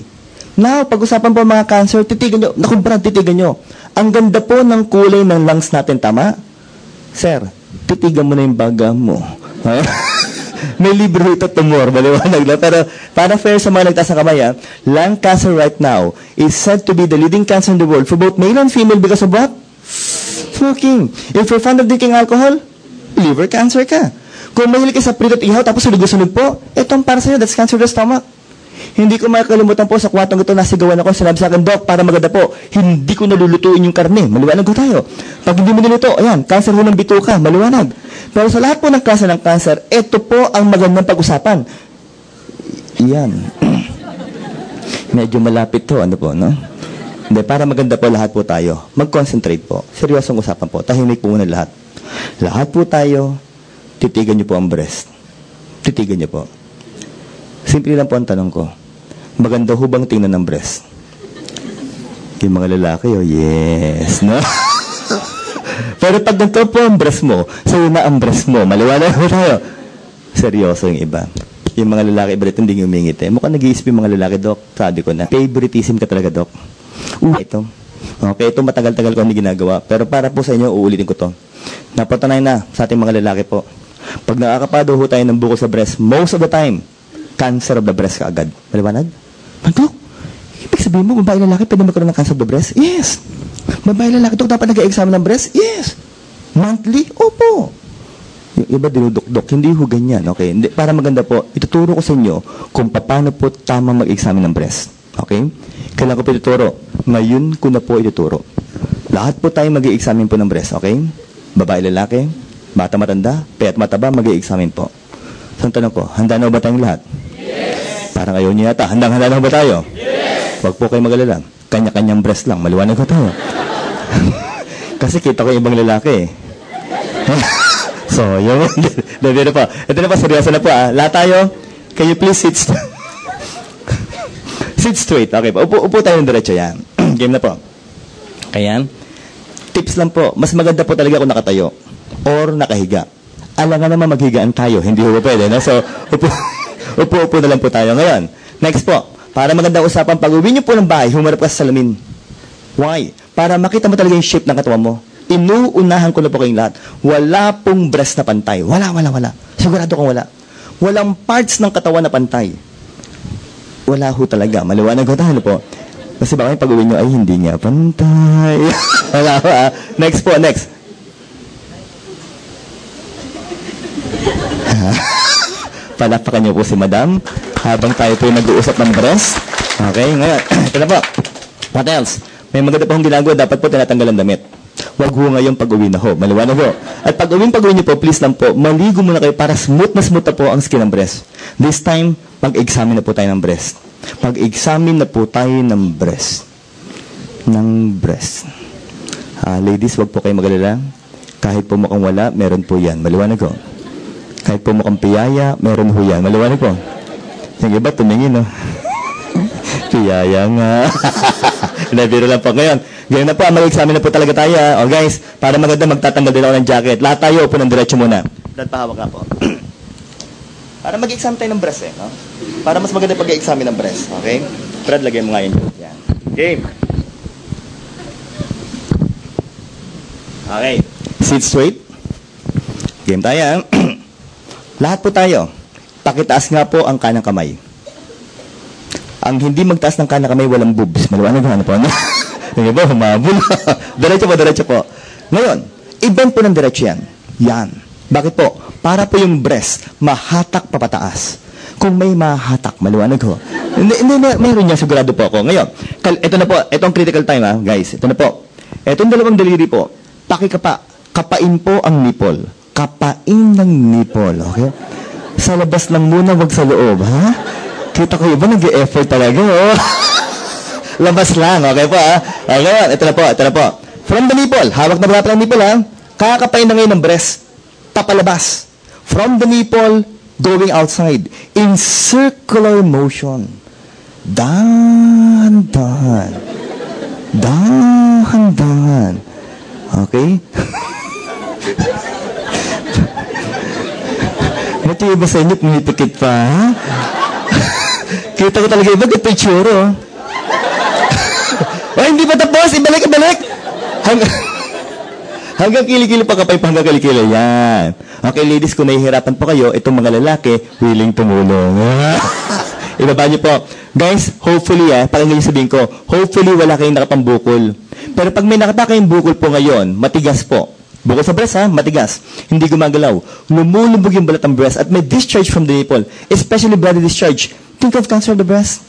Now, pag-usapan po mga cancer, titigan nyo. Naku, Brad, titigan nyo. Ang ganda po ng kulay ng lungs natin, tama? Sir, titigan mo na yung baga mo. May libro ito, tumor, maliwanag lang. Pero para fair sa mga nagtaas ng kamay, lung cancer right now is said to be the leading cancer in the world for both male and female because of what? Smoking. If you're fond of drinking alcohol, liver cancer ka. Kung mahilig ka sa prito at ihaw, tapos sunog-sunog po, itong para sa'yo, that's cancer of the stomach. Hindi ko makakalimutan po sa kwartong ito, nasigawan ako, sinabi sa akin, Doc, para maganda po, hindi ko nalulutuin yung karne. Maliwanag ko tayo. Pag hindi mo niluto, ayan, cancer ho ng bituka, maliwanag. Pero sa lahat po ng klase ng cancer, ito po ang magandang pag-usapan. Iyan. Medyo malapit to, ano po, no? Hindi, para maganda po lahat po tayo. Mag-concentrate po. Seryosong usapan po. Tahimik po muna lahat. Lahat po tayo, titigan niyo po ang breast. Titigan niyo po. Simple lang po ang tanong ko. Maganda ho bang tingnan ng breast? Yung mga lalaki, yes, no? Pero pag ganito po ang breast mo, sa'yo na ang breast mo, maliwanag mo tayo. Seryoso yung iba. Yung mga lalaki, iba rito hindi humingit eh. Mukhang nag-iisip yung mga lalaki, Doc. Sabi ko na, favoritism ka talaga, Doc. Ito. Okay, ito matagal-tagal ko hindi ginagawa. Pero para po sa inyo, uulitin ko to. Napatunay na sa ating mga lalaki po. Pag nakakapado ho tayo ng buko sa breast, most of the time, cancer of the breast ka agad. Maliwanag? Doc, ibig sabihin mo, babae lalaki, pwede magkaroon ng cancer of the breast? Yes. Babae lalaki, Doc, dapat nag-examine ng breast? Yes. Monthly? Opo. Yung iba dinudok-dok, hindi ho ganyan. Okay? Hindi, para maganda po, ituturo ko sa inyo kung paano po tama mag-examine ng breast. Okay? Kailan ko po ituturo? Ngayon ko na po ituturo. Lahat po tayo mag-examine po ng breast. Okay? Babae lalaki, bata matanda, payat mataba, mag-examine po. So, ang tanong ko, handa na ba tayong lahat? Yes. Parang ayaw niyo yata. Handang-handa na ba tayo? Yes. Huwag po kayo mag-alala. Kanya-kanyang breast lang. Maliwanag ko tayo. Kasi kita ko yung ibang lalaki. So, yung... Dito po. Ito na po, seryoso na po. Lahat tayo, can you please sit sit straight. Okay po. Upo tayo ng diretso yan. Game na po. Kaya, tips lang po, mas maganda po talaga kung nakatayo or nakahiga. Alangan naman maghigaan tayo, hindi po pwede. No? So, upo na lang po tayo. Ngayon, next po, para maganda usapan, pag uwi niyo po ng bahay, humarap ka sa salamin. Why? Para makita mo talaga yung shape ng katawan mo. Inuunahan ko na po kayong lahat. Wala pong breast na pantay. Wala. Sigurado kong wala. Walang parts ng katawan na pantay. Wala ho talaga. Maliwanag ho tayo po. Kasi baka yung pag-uwi nyo, ay hindi nga pantay. Wala ho ah. Next po, next. Palapakan niyo po si Madam habang tayo po nag-uusap ng breast. Okay, ngayon. Ito na po. What else? May maganda pa hong ginagawa. Dapat po tinatanggal ang damit. Huwag ho ngayong pag-uwi na ho. Maliwanag ho. At pag-uwi niyo po, please lang po, maligo muna kayo para smooth na po ang skin ng breast. This time, pag-examine na po tayo ng breast. Pag-examine na po tayo ng breast. Ladies, huwag po kayo mag-alala. Kahit po mukhang wala, meron po yan. Maliwanag ho. Kahit po mukhang piyaya, meron ho yan. Maliwanag po. Yung iba, tumingin, no? Piyaya nga. Nabiro lang po. Ngayon na po, mag-examine na po talaga tayo. O guys, para maganda, magtatanggal din ako ng jacket. Lahat tayo, upo ng diretso muna. Brad, pahawak na po. Para mag-examine tayo ng breast, no? Para mas maganda pag-examine ng breast, okay? Brad, lagay mo nga yun. Yan. Game. Okay. Sit straight. Game tayo. Lahat po tayo. Pakitaas nga po ang kanang kamay. Ang hindi magtaas ng kanang kamay, walang boobs. Maliwanag ano po, no? Hindi ba? Humabol. Diretso po. Ngayon, i-bend po ng diretso yan. Yan. Bakit po? Para po yung breast, mahatak papataas. Kung may mahatak, maliwanag ho. Hindi, mayroon niya, sigurado po ako. Ngayon, ito na po, itong critical time ha, guys. Ito na po. Itong dalawang daliri po, kapain po ang nipple. Kapain ng nipple, okay? Sa labas lang muna, wag sa loob, ha? Kita ko iba, nag-e-effort talaga, oh. Labas lang, okay po, ha? Okay, ito na po. From the nipple, hawak na ba ng nipple, ha? Kakapain na ngayon ng breast, papalabas. From the nipple, going outside, in circular motion. Dahan-dahan. Okay? Mati ba sa inyo, pumipikit pa, ha? Kita ko talaga iba, ito yung tsuro. Ay, hindi pa tapos, ibalik. Hanggang kilikili pa kapay pa hanggang kilikili. Yan. Okay, ladies, kung nahihirapan po kayo, itong mga lalaki, willing tumulong. Ibaba niyo po. Guys, hopefully, pakinggan niyo sabihin ko, hopefully wala kayong nakapambukol. Pero pag may nakata kayong bukol po ngayon, matigas po. Bukol sa breast, matigas. Hindi gumagalaw. Lumulubog yung balat ng breast at may discharge from the nipple, especially bloody discharge. Think of cancer of the breast.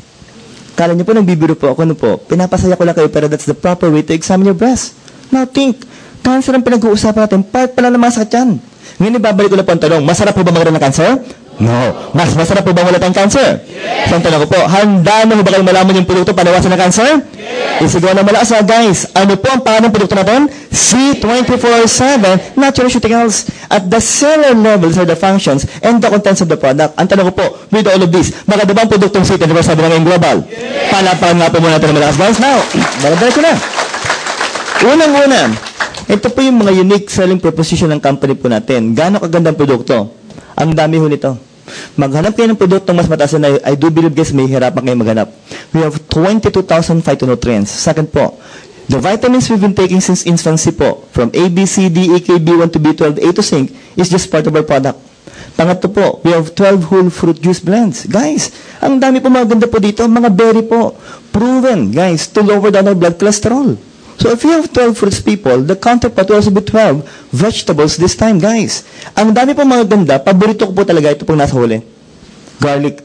Kala niyo po, nagbibiro po ako, pinapasaya ko lang kayo, pero that's the proper way to examine your breast. Now think, cancer ang pinag-uusapan natin, part pala ng masakit yan. Ngayon, ibabalik ko na po ang tanong, masarap po ba magkaroon ng cancer? No. Mas masarap po ba wala tayong cancer? Yes. So, ang tanong ko po, handa na ba kayo malaman yung produkto panawasan ng cancer? Yes. Isigaw na malakas guys. Ano po ang pangalan ng produkto natin? C24/7 Naturalceuticals. At the cellular levels are the functions and the contents of the product. Ang tanong ko po, with all of this, maganda ba ang produktong C24/7 ng global? Yes. Palapakan nga po muna natin ng malakas guys. Now, dala-dala ko na. Unang-una, ito po yung mga unique selling proposition ng company po natin. Gaano kagandang produkto? Ang dami ho nito. Maghanap kayo ng produktong mas mataas na I do believe guys may hirapan kayo maghanap. We have 22,000 phytonutrients. Second po, the vitamins we've been taking since infancy po, from A, B, C, D, E, K, B1 to B12, A to zinc, is just part of our product. Pangatlo po, we have 12 whole fruit juice blends. Guys, ang dami po mga ganda po dito, mga berry po. Proven, guys, to lower down our blood cholesterol. So if you have 12 fruits people, the counterpart will also be 12 vegetables this time, guys. Ang dami po mga ganda, paborito ko po talaga ito pong nasa huli. Garlic.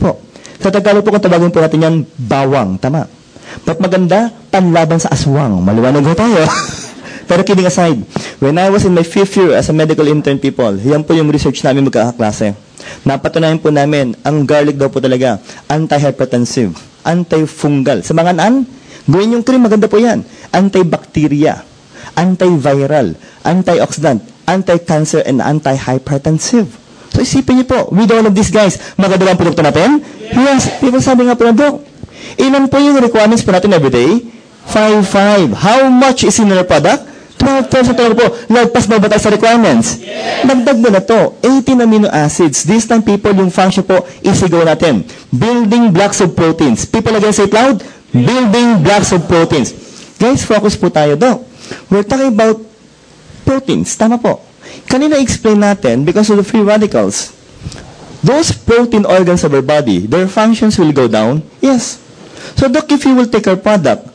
Po. Sa Tagalog po kung tawagin po natin yan, bawang. Tama. But maganda, panlaban sa aswang. Maliwanag ho tayo. Pero kidding aside, when I was in my 5th year as a medical intern people, yan po yung research namin magkakaklase. Napatunayan po namin, ang garlic daw po talaga, anti-hypertensive, anti-fungal. Sa mga gawin yung cream, maganda po yan. Antibacteria, antiviral, antioxidant, anti-cancer, and anti-hypertensive. So isipin niyo po, with all of these guys, maganda ba ang produkto natin? Yes. People sabi nga po na, Dok, ilan po yung requirements po natin everyday? 5.5. How much is in our product? 12% talaga po. Lagpas ba tayo sa requirements? Dagdag mo na to. 18 amino acids. This time, people, yung function po, isigaw natin. Building blocks of proteins. People again say it loud. Building blocks of proteins. Guys, focus po tayo daw. We're talking about proteins. Tama po. Kanina explain natin, because of the free radicals, those protein organs of our body, their functions will go down? Yes. So, Doc, if you will take our product,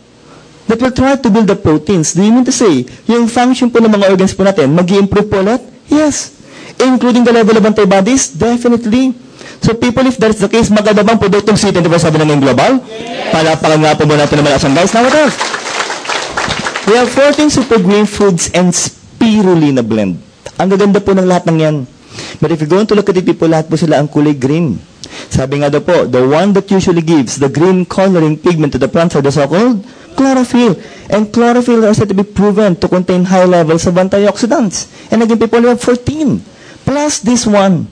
that will try to build the proteins, do you mean to say, yung function po ng mga organs po natin, mag-i-improve po ulit? Yes. Including the level of antibodies? Definitely. So people, if that's the case, maganda bang produktong C24 ng global? Yes. Palapakan nga po muna natin naman asan, guys. Now what else? We have 14 super green foods and spirulina blend. Ang gaganda po ng lahat ng yan. But if you're going to look at it, people, lahat po sila ang kulay green. Sabi nga daw po, the one that usually gives the green coloring pigment to the plants are the so-called chlorophyll. And chlorophyll are said to be proven to contain high levels of antioxidants. And again, people, we have 14. Plus this one.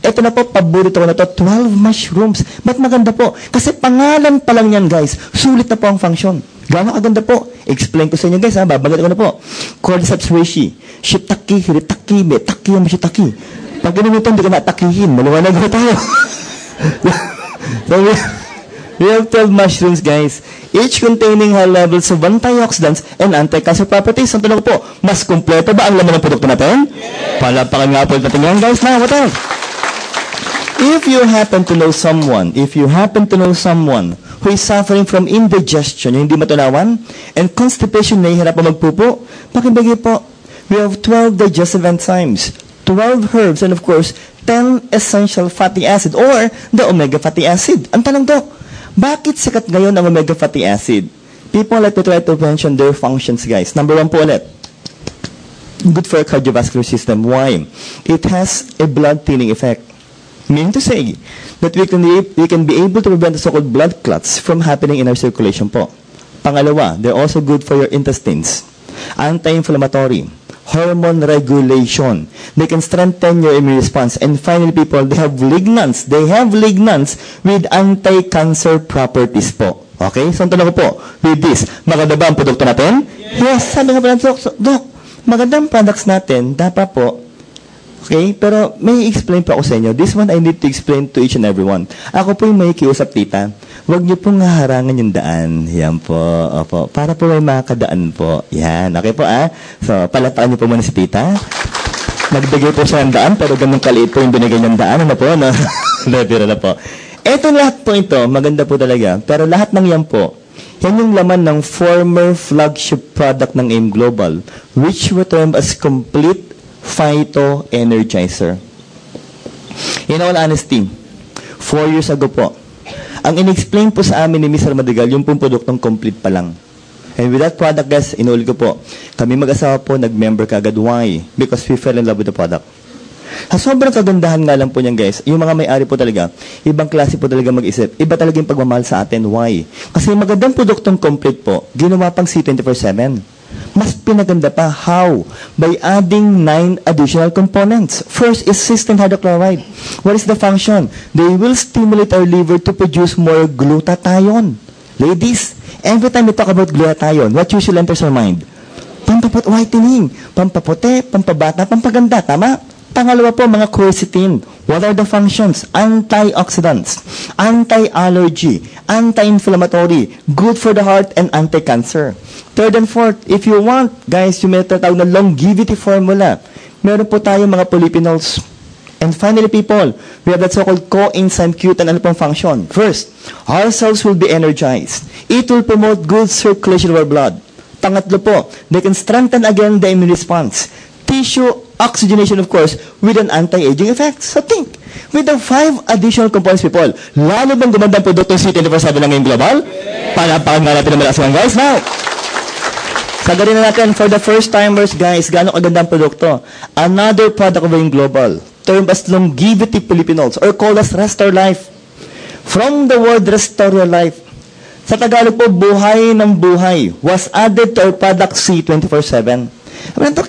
Ito na po, paborito ko na to, 12 mushrooms. Ba't maganda po? Kasi pangalan pa lang yan, guys. Sulit na po ang function. Gano'ng kaganda po? Explain ko sa inyo, guys, ha? Babagat ko na po. Cordyceps reishi, shiitake, hiritake, metake, mashitake. Pag ganun ito, hindi ka matakihin. Maliwanag ko tayo. So, we have 12 mushrooms, guys. Each containing high levels of antioxidants and anti-cancer properties. Ang tanong ko po, mas kompleto ba ang laman ng produkto natin? Yes. Palapakan nga po natin yan, guys. Now, what else? If you happen to know someone who is suffering from indigestion, yung hindi matunawan, and constipation, nahihirap pa magpupo, pakibigay po, we have 12 digestive enzymes, 12 herbs, and of course, 10 essential fatty acid or the omega fatty acid. Ang tanong, Doc, bakit sikat ngayon ang omega fatty acid? People like to try to mention their functions, guys. Number 1 po ulit. Good for our cardiovascular system. Why? It has a blood thinning effect. Meaning to say that we can be able to prevent the so-called blood clots from happening in our circulation po. Pangalawa, they're also good for your intestines. Anti-inflammatory. Hormone regulation. They can strengthen your immune response. And finally, people, they have lignans. They have lignans with anti-cancer properties po. Okay? So, ang tanong ko po, with this, maganda ba ang produkto natin? Yes, sabi nga pala, Doc, magandang products natin, dapat po, okay? Pero may explain pa ako sa inyo. This one, I need to explain to each and every one. Ako po yung may kiusap, tita. Huwag niyo pong haharangan yung daan. Yan po. Opo. Para po may makadaan po. Yan. Okay po, ah? So, palataan niyo po muna si tita. Nagbigay po siya ng daan, pero ganun kaliit po yung binigay niyang daan. Ano po, no? Lebira na po. Etong lahat po ito, maganda po talaga. Pero lahat ng yan po, yan yung laman ng former flagship product ng AIM Global, which we term as complete Phyto Energizer. In all honesty, 4 years ago po, ang in-explain po sa amin ni Mr. Madrigal, yung pong produktong complete pa lang. And with that product, guys, inulit ko po, kami mag-asawa po, nag-member kagad. Why? Because we fell in love with the product. Sa sobrang kagandahan nga lang po niyan, guys, yung mga may-ari po talaga, ibang klase po talaga mag-isip. Iba talaga yung pagmamahal sa atin. Why? Kasi magandang produktong complete po, ginawa pang C24/7. Mas pinaganda pa. How? By adding 9 additional components. First is cysteine hydrochloride. What is the function? They will stimulate our liver to produce more glutathione. Ladies, every time we talk about glutathione, what usually enters our mind? Whitening, pampaputi, pampabata, pampaganda. Tama? Pangalawa po, mga quercetin. What are the functions? Antioxidants, anti-allergy, anti-inflammatory, good for the heart, and anti-cancer. Third and fourth, if you want, guys, yung may tatawag na longevity formula, meron po tayo mga polyphenols. And finally, people, we have that so-called coenzyme Q10. Ano pong function? First, our cells will be energized. It will promote good circulation of our blood. Pangatlo po, they can strengthen again the immune response. Tissue oxygenation, of course, with an anti-aging effect. So think, with the 5 additional components, people, lalo bang gumandang produkto C24/7 ng AIM Global? Palapakan nga natin naman aswan, guys. Now, sagarin na natin, for the first timers, guys, gano'ng kagandang produkto. Another product of AIM Global, termed as longevity polyphenols, or called as Restore Life. From the word Restore Your Life, sa Tagalog po, buhay ng buhay, was added to our product C24/7.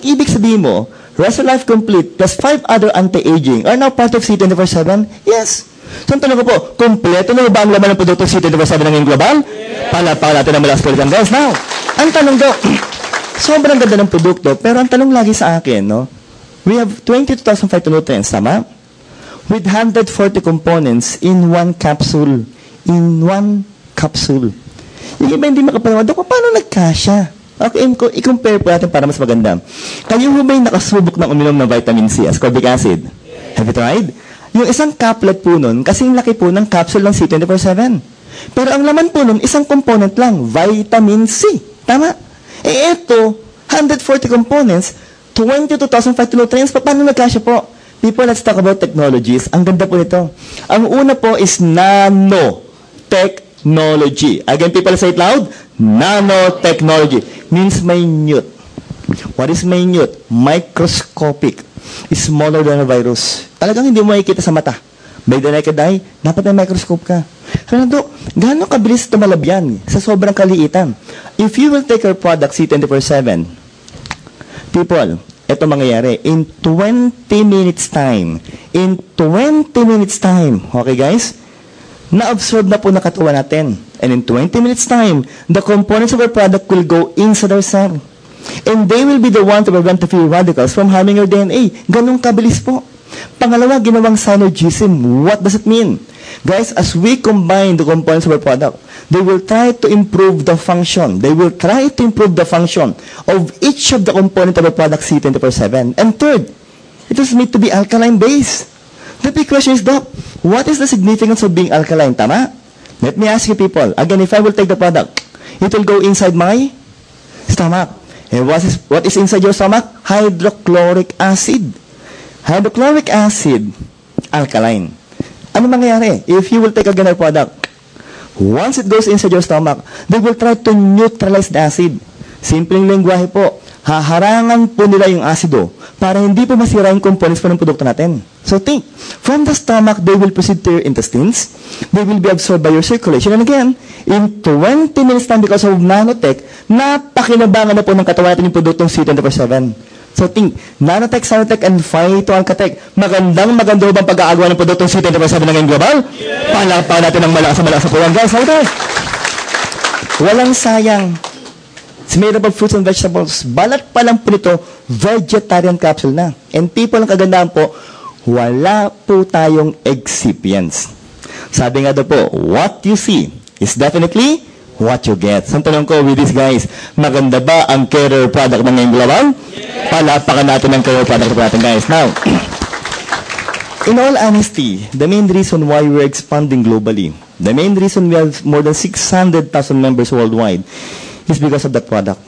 Ibig sabihin mo, Restore Life Complete plus 5 other anti-aging are now part of C24/7? Yes. So, ang tanong ko po, kompleto na ba ang laman ng produkto C24/7 ng AIM Global? Yes. Palapakan natin ang malas ko guys. Now, Ang tanong, Dok, sobrang ganda ng produkto, pero ang tanong lagi sa akin, no? We have 22,000 phytonutrients, tama? With 140 components in one capsule. In one capsule. Yung iba hindi makapanawa, Dok, paano nagkasya? Okay, i-compare po natin para mas maganda. Kayo may nakasubok ng uminom ng vitamin C, ascorbic acid? Have you tried? Yung isang caplet po nun, kasing laki po ng capsule ng C24/7. Pero ang laman po nun, isang component lang, vitamin C. Tama? Ito, 140 components, 22,000 phytonutrients. Paano nagkasya po? People, let's talk about technologies. Ang ganda po nito. Ang una po is nanotechnology. Again, people, say it loud. Nanotechnology means minute. What is minute? Microscopic. Smaller than a virus. Talagang hindi mo makikita sa mata. By the naked eye, dapat may microscope ka. Kaya Dok, gano'ng kabilis tumalab yan sa sobrang kaliitan? If you will take your product C24/7, people, ito mangyayari, in 20 minutes time, okay guys, na-absorb na po na katawan natin. And in 20 minutes time, the components of our product will go inside our cell. And they will be the one to prevent the free radicals from harming your DNA. Ganong kabilis po. Pangalawa, ginawang synergism. What does it mean? Guys, as we combine the components of our product, they will try to improve the function. They will try to improve the function of each of the components of our product C24/7. And third, it was made to be alkaline-based. The big question is, Doc, what is the significance of being alkaline? Tama? Let me ask you people. Again, if I will take the product, it will go inside my stomach. And what is inside your stomach? Hydrochloric acid. Hydrochloric acid, alkaline. Ano mangyayari? If you will take a ganun product, once it goes inside your stomach, they will try to neutralize the acid. Simpleng lengguwahe po, haharangan po nila yung asido para hindi po masira yung components po ng produkto natin. So think, from the stomach, they will proceed to your intestines. They will be absorbed by your circulation. And again, in 20 minutes time because of nanotech, napakinabangan na po ng katawan natin yung produktong C24/7. So think, nanotech, sinotech, and phytoalkatech. Maganda bang pag-aagawa ng produktong C24/7 na ngayong global? Yeah. Palakpakan natin ng malakas na po yan, guys. Okay. Walang sayang. It's made up of fruits and vegetables. Balat pa lang po nito, vegetarian capsule na. And people, ang kagandahan po, wala po tayong excipients. Sabi nga daw po, what you see is definitely what you get. So, tanong ko with these guys, maganda ba ang career product ng ngayong global? Yeah. Palapakan natin ang career product natin, guys. Now, in all honesty, the main reason why we're expanding globally, the main reason we have more than 600,000 members worldwide, is because of that product.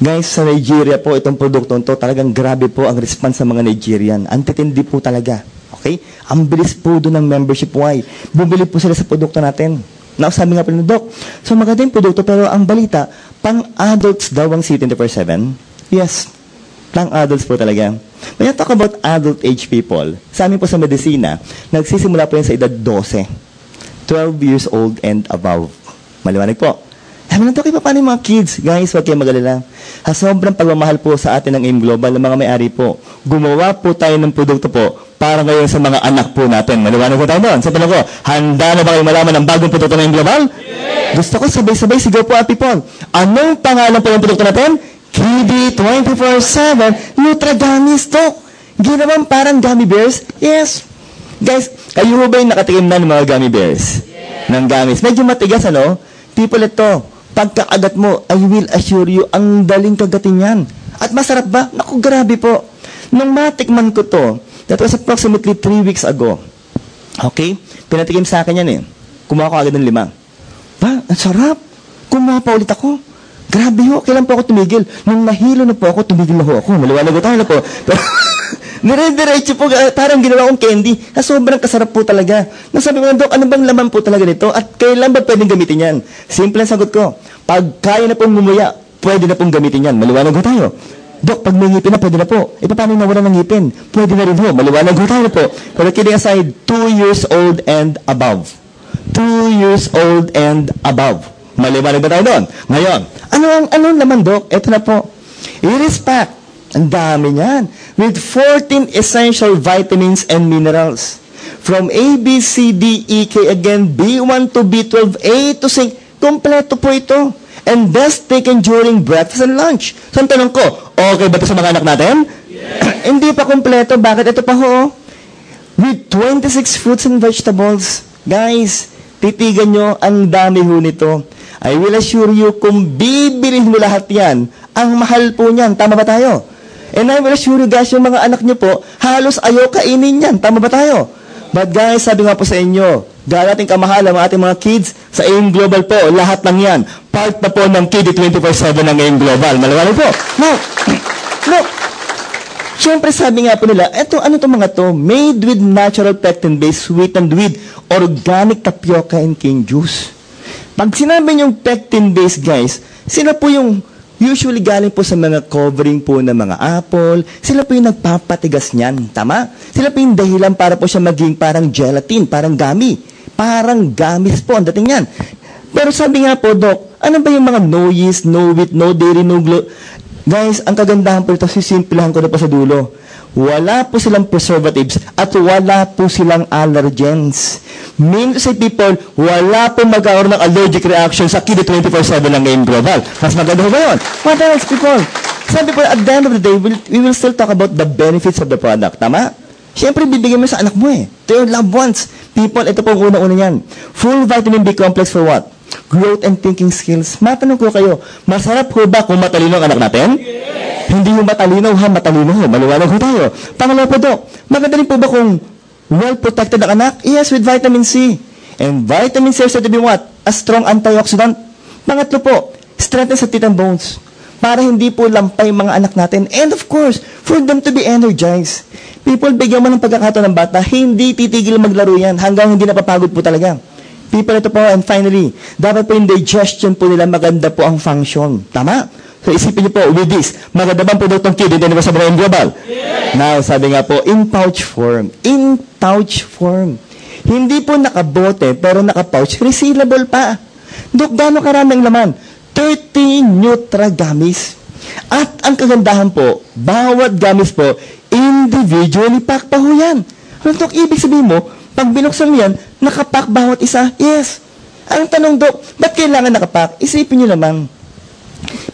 Guys, sa Nigeria po, itong produktong to, talagang grabe po ang response sa mga Nigerian. Antitindi po talaga. Okay? Ang bilis po doon ng membership. Why? Bumili po sila sa produkto natin. Now, sabi nga po ng Doc, so maganda yung produkto, pero ang balita, pang-adults daw ang C24/7? Yes. Pang-adults po talaga. When you talk about adult age people, sa amin po sa medisina, nagsisimula po yan sa edad 12. 12 years old and above. Maliwanag po. Sabi na, Doc, paano yung mga kids? Guys, huwag kayong mag-alala. Sa sobrang pagmamahal po sa atin ng AIM Global, ng mga may-ari po, gumawa po tayo ng produkto po para ngayon sa mga anak po natin. Maliwanag po tayo doon. Sa tanong ko, handa na ba kayo malaman ng bagong produkto ng AIM Global? Yes! Gusto ko sabay-sabay sigaw po, people. Anong pangalan po ng produkto natin? KD 24/7 Nutra Gummies, Doc. Ginawang parang gummy bears? Yes. Guys, kayo ba yung nakatikim na ng mga gummy bears? Yes. Ng gummies. Medyo matigas, ano? People, ito, pagkakagat mo, I will assure you, ang daling kagatin yan. At masarap ba? Naku, grabe po. Nung matikman ko to, that was approximately 3 weeks ago. Okay? Pinatikim sa akin yan eh. Kumuha ko agad ng 5. Ba, ang sarap. Kumuha pa ulit ako. Grabe ho, kailan po ako tumigil? Nung nahilo na po ako, tumigil na ho ako. Maliwanag ko tayo na po. Pero, dire-diretso po, parang ginawa kong candy. Sobrang kasarap po talaga. Nasabi ko, Dok, ano bang laman po talaga nito? At kailan ba pwedeng gamitin yan? Simple ang sagot ko. Pag kaya na pong ngumuya, pwede na pong gamitin yan. Maliwanag ko tayo. Dok, pag may ngipin na, pwede na po. E paano nawala ng ngipin? Pwede na rin ho. Maliwanag ko tayo po. Pero kidding aside, 2 years old and above. 2 years old and above. Maliwanag ba tayo doon? Ngayon, anong laman, Dok? Ito na po. It is packed. Ang dami niyan. With 14 essential vitamins and minerals. From A, B, C, D, E, K, again, B1 to B12, A to C. Kompleto po ito. and best taken during breakfast and lunch. So, ang tanong ko, okay ba ito sa mga anak natin? Yes. Hindi pa kompleto. Bakit ito pa ho? With 26 fruits and vegetables. Guys, titigan nyo, ang dami ho nito. I will assure you, kung bibilhin mo lahat yan, ang mahal po niyan. Tama ba tayo? And I will assure you guys, yung mga anak nyo po, halos ayaw kainin yan. Tama ba tayo? But guys, sabi nga po sa inyo, dahil ating kamahalan, mga ating mga kids, sa AIM Global po, lahat ng yan, part na po ng KD 24/7 ng AIM Global. Malawali po. Now, look, siyempre sabi nga po nila, ano itong mga to? Made with natural pectin-based, sweetened with organic tapioca and cane juice. Pag sinabi niyong pectin-based, guys, sila po yung usually galing po sa mga covering po ng mga apple. Sila po yung nagpapatigas niyan. Tama? Sila po yung dahilan para po siya maging parang gelatin, parang gummy. Parang gummies po ang dating yan. Pero sabi nga po, Doc, ano ba yung mga no yeast, no wheat, no dairy, no gluten? Guys, ang kagandahan po ito, sisimplahan ko na po sa dulo. Wala po silang preservatives at wala po silang allergens. Mean to say, people, wala po magkakaroon ng allergic reaction sa KD 24/7 ng AIM Global. Mas maganda ba yun? What else, people? Sabi po, at the end of the day, we will still talk about the benefits of the product. Tama? Siyempre, bibigyan mo sa anak mo to your loved ones. People, ito po ang una-una yan. Full vitamin B complex for what? Growth and thinking skills. Matanong ko kayo, masarap ho ba kung matalino ang anak natin? Yes. Hindi yung matalino ha, matalino ho. Maliwanag ho tayo. Pangalawa po, Dok, maganda rin po ba kung well-protected ang anak? Yes, with vitamin C. And vitamin C is said to be what? A strong antioxidant. Pangatlo po, strengthen sa teeth and bones. Para hindi po lampay mga anak natin. And of course, for them to be energized. People, bigyan mo ng pagkakataon ng bata, hindi titigil maglaro yan hanggang hindi napapagod po talaga. People, ito po, and finally, dapat po yung digestion po nila, maganda po ang function. Tama? So, isipin niyo po, with this, maganda bang produktong KD 24/7 ng Global? Yes. Now, sabi nga po, in pouch form. In pouch form. Hindi po nakabote, pero nakapouch. Resealable pa. Dok, gano'ng karaming laman? 30 Nutra gummies. At ang kagandahan po, bawat gummies po, individually pack pa ho yan. Ano, Dok, ibig sabihin mo, pag binuksan mo yan, nakapack bawat isa? Yes. Ang tanong, Dok, ba't kailangan nakapack? Isipin nyo naman.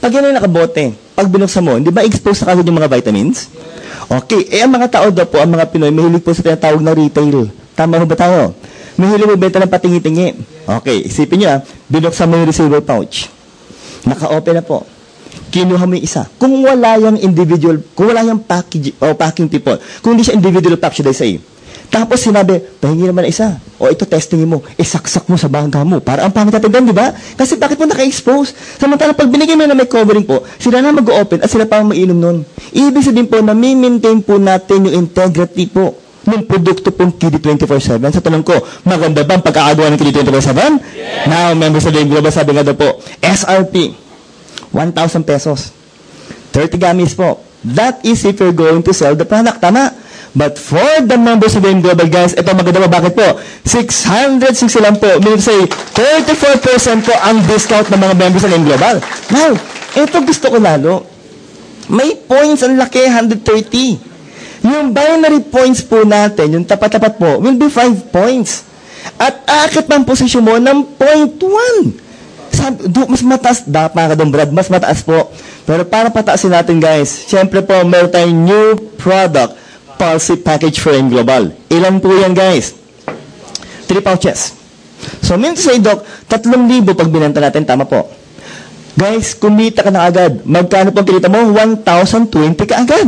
Pag yan ay nakabote, pag binuksan mo, hindi ba expose na kagad yung mga vitamins? Okay. Ang mga tao daw po, ang mga Pinoy, mahilig po sa tinatawag na retail. Tama mo ba tayo? Mahilig mo benta ng patingi-tingi. Okay. Isipin nyo binuksan mo yung receiver pouch. Naka-open na po. Kinuha mo yung isa. Kung wala yung individual, kung wala yung packing people, kung hindi siya individual pack, should I say, tapos sinabi, pahingi naman na isa. O ito, testingin mo. Isaksak mo sa bangka mo. Para ang pangit natin doon, di ba? Kasi bakit mo naka-expose? Samantala, pag binigay mo na may covering po, sila na mag-open at sila pa ang mainom nun. Ibig sabihin po na maintain po natin yung integrity po ng produkto pong KD 24/7. Sa tanong ko, maganda ba ang pagkakagawa ng KD 24/7? Yes. Now, members of the Global, sabi nga daw po, SRP, 1,000 pesos. 30 gummies po. That is if you're going to sell the product. Tama? But for the members of the Global, guys, ito maganda ba? Bakit po? 660 lang po. Meaning to say, 34% po ang discount ng mga members of the Global. Now, ito gusto ko lalo. May points ang laki, 130. Yung binary points po natin, yung tapat-tapat po, will be 5 points. At akit ang posisyon mo ng 0.1. Mas mataas, dapat ka doon, Brad, mas mataas po. Pero para pataasin natin, guys, syempre po, meron tayong new product, Pulse package for AIM Global. Ilan po yan, guys? 3 pouches. So, mean to say, Doc, 3,000 pag binenta natin, tama po. Guys, kumita ka na agad. Magkano po kinita mo? 1,020 ka agad.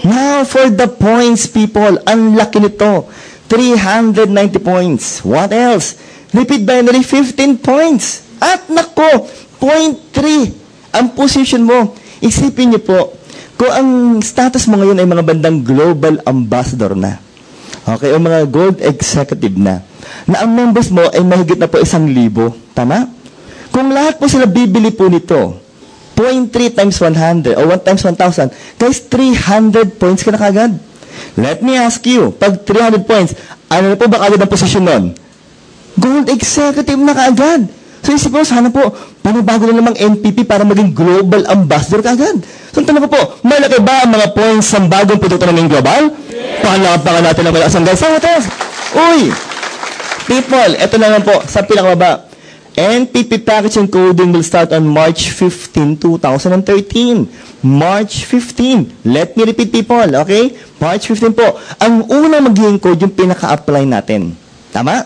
Now, for the points, people, ang laki nito. 390 points. What else? Repeat binary, 15 points. At nako, 0.3 ang position mo. Isipin niyo po, kung ang status mo ngayon ay mga bandang global ambassador na, okay, o mga gold executive na ang members mo ay mahigit na po 1,000. Tama? Kung lahat po sila bibili po nito, 0.3 times 100 o 1 times 1,000, guys, 300 points ka na kagad. Let me ask you, pag 300 points, ano na po ba kagad ang posisyon nun? Gold executive na kaagad. So, isip mo, sana po, panabago na namang NPP para maging global ambassador kaagad. So, tanong ko po, malaki ba ang mga points sa bagong produkto ng Global? Yes. Pakalapakan natin ang malakas ang guys. Uy! People, eto naman po, sa pinakababa. NPP packaging coding will start on March 15, 2013. March 15. Let me repeat, people, okay? March 15 po. Ang unang mag-i-encode yung pinaka-apply natin. Tama?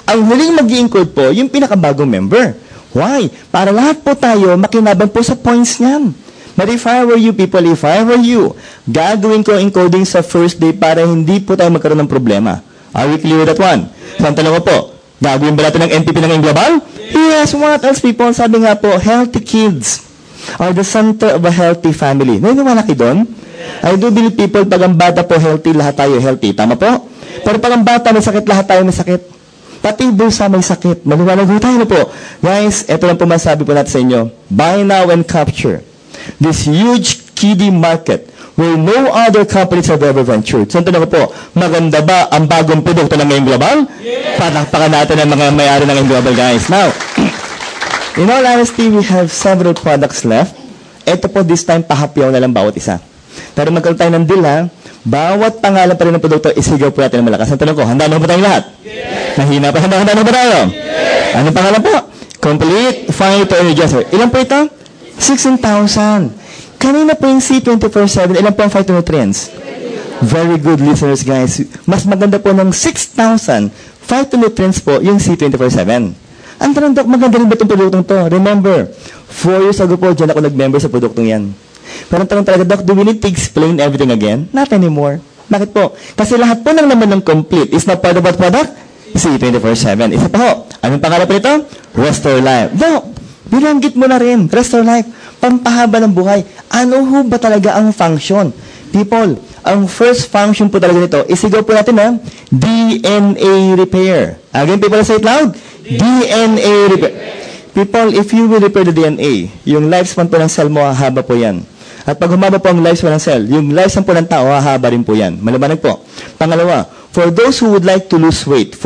Ang huling mag-i-encode po, yung pinaka-bagong member. Why? Para lahat po tayo makinabang po sa points niyan. But if I were you, people, if I were you, gagawin ko encoding sa first day para hindi po tayo magkaroon ng problema. Are we clear with that one? So, ang tanong ko po, gagawin ba natin ng NPP ng ngayong global? Yes, what else, people? Sabi nga po, healthy kids are the center of a healthy family. Naniniwala kayo doon? I do believe, people, pag ang bata po healthy, lahat tayo healthy. Tama po? Pero pag ang bata may sakit, lahat tayo may sakit. Pati bulsa may sakit. Maliwanag po tayo na po. Guys, ito lang po masabi po natin sa inyo. Buy now and capture this huge kiddie market where no other companies have ever ventured. So, tanong ko po, maganda ba ang bagong produkto ng ngayong global? Yes! Patakpakan natin ang mga may-ari ng ngayong global, guys. Now, in all honesty, we have several products left. Ito po, this time, pahapyaw na lang bawat isa. Pero magkaroon tayo ng deal, ha? Bawat pangalan pa rin ng produkto, isigaw po natin ng malakas. Ang tanong ko, handa na ba tayong lahat? Yes! Mahina pa, handa na ba tayo? Yes! Anong pangalan po? Complete Phyto Energizer. Ilan po ito? 16,000. Kanina po yung C24/7, ilan po ang phytonutrients? Very good listeners, guys. Mas maganda po ng 6,000 phytonutrients po yung C24/7. Ang tanong, Doc, maganda rin ba itong produktong to? Remember, 4 years ago po, dyan ako nag-member sa produktong yan. Pero ang tanong talaga, Doc, do we need to explain everything again? Not anymore. Bakit po? Kasi lahat po ng laman ng complete is not part of what product? C24/7. Isa pa ho. Anong pangalan po nito? Restore Life. Doc, bilanggit mo na rin. Restore Life. Pampahaba ng buhay. Ano ho ba talaga ang function? People, ang first function po talaga nito, isigaw po natin na DNA repair. Again, people, say it loud. DNA repair. People, if you will repair the DNA, yung lifespan po ng cell mo, hahaba po yan. At pag humaba po ang lifespan ng cell, yung lifespan po ng tao, hahaba rin po yan. Malabanag po. Pangalawa, for those who would like to lose weight,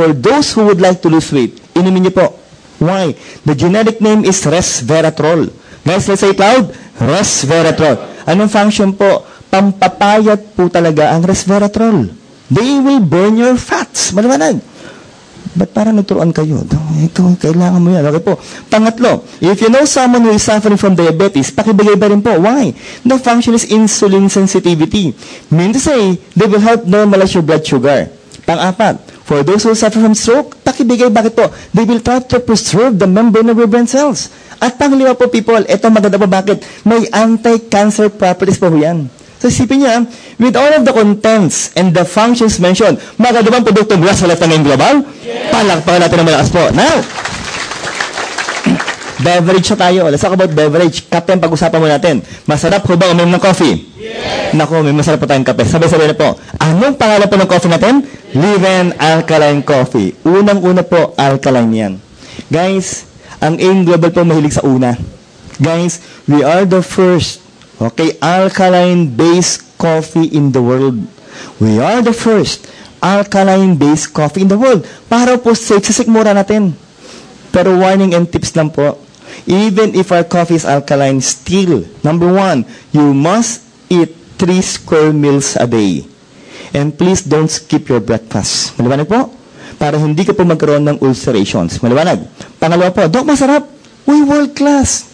inumin niyo po. Why? The genetic name is resveratrol. Guys, let's say it loud. Resveratrol. Anong function po? Pampapayat po talaga ang resveratrol. They will burn your fats. Maliwanag. Ba't parang nagturuan kayo? Ito, kailangan mo yan. Okay po. Pangatlo, if you know someone who is suffering from diabetes, pakibigay ba rin po? Why? The function is insulin sensitivity. Mean to say, they will help normalize your blood sugar. Pang-apat, for those who suffer from stroke, pakibigay. Bakit po? They will try to preserve the membrane of your brain cells. At panglima po, people, ito maganda po, bakit? May anti-cancer properties po yan. So, isipin niya, with all of the contents and the functions mentioned, maganda bang produktong Restore Life ng global? Yes! Palakpakan natin ng malakas po. Now, beverage na tayo. Let's talk about beverage. Kape ang pag-usapan mo natin. Masarap ko ba uminom ng coffee? Yes! Naku, may masarap po tayong kape. Sabay-sabay na po. Anong pangalan po ng coffee natin? Live Alkaline Coffee. Unang-una po, alkaline yan. Guys, ang AIM Global po mahilig sa una. Guys, we are the first, okay, alkaline-based coffee in the world. We are the first alkaline-based coffee in the world. Para po safe, sisikmura natin. Pero warning and tips lang po. Even if our coffee is alkaline, still, number 1, you must eat 3 square meals a day. And please don't skip your breakfast. Maliwanag po? Para hindi ka po magkaroon ng ulcerations. Maliwanag. Pangalawa po, Doc, masarap. Uy, world class.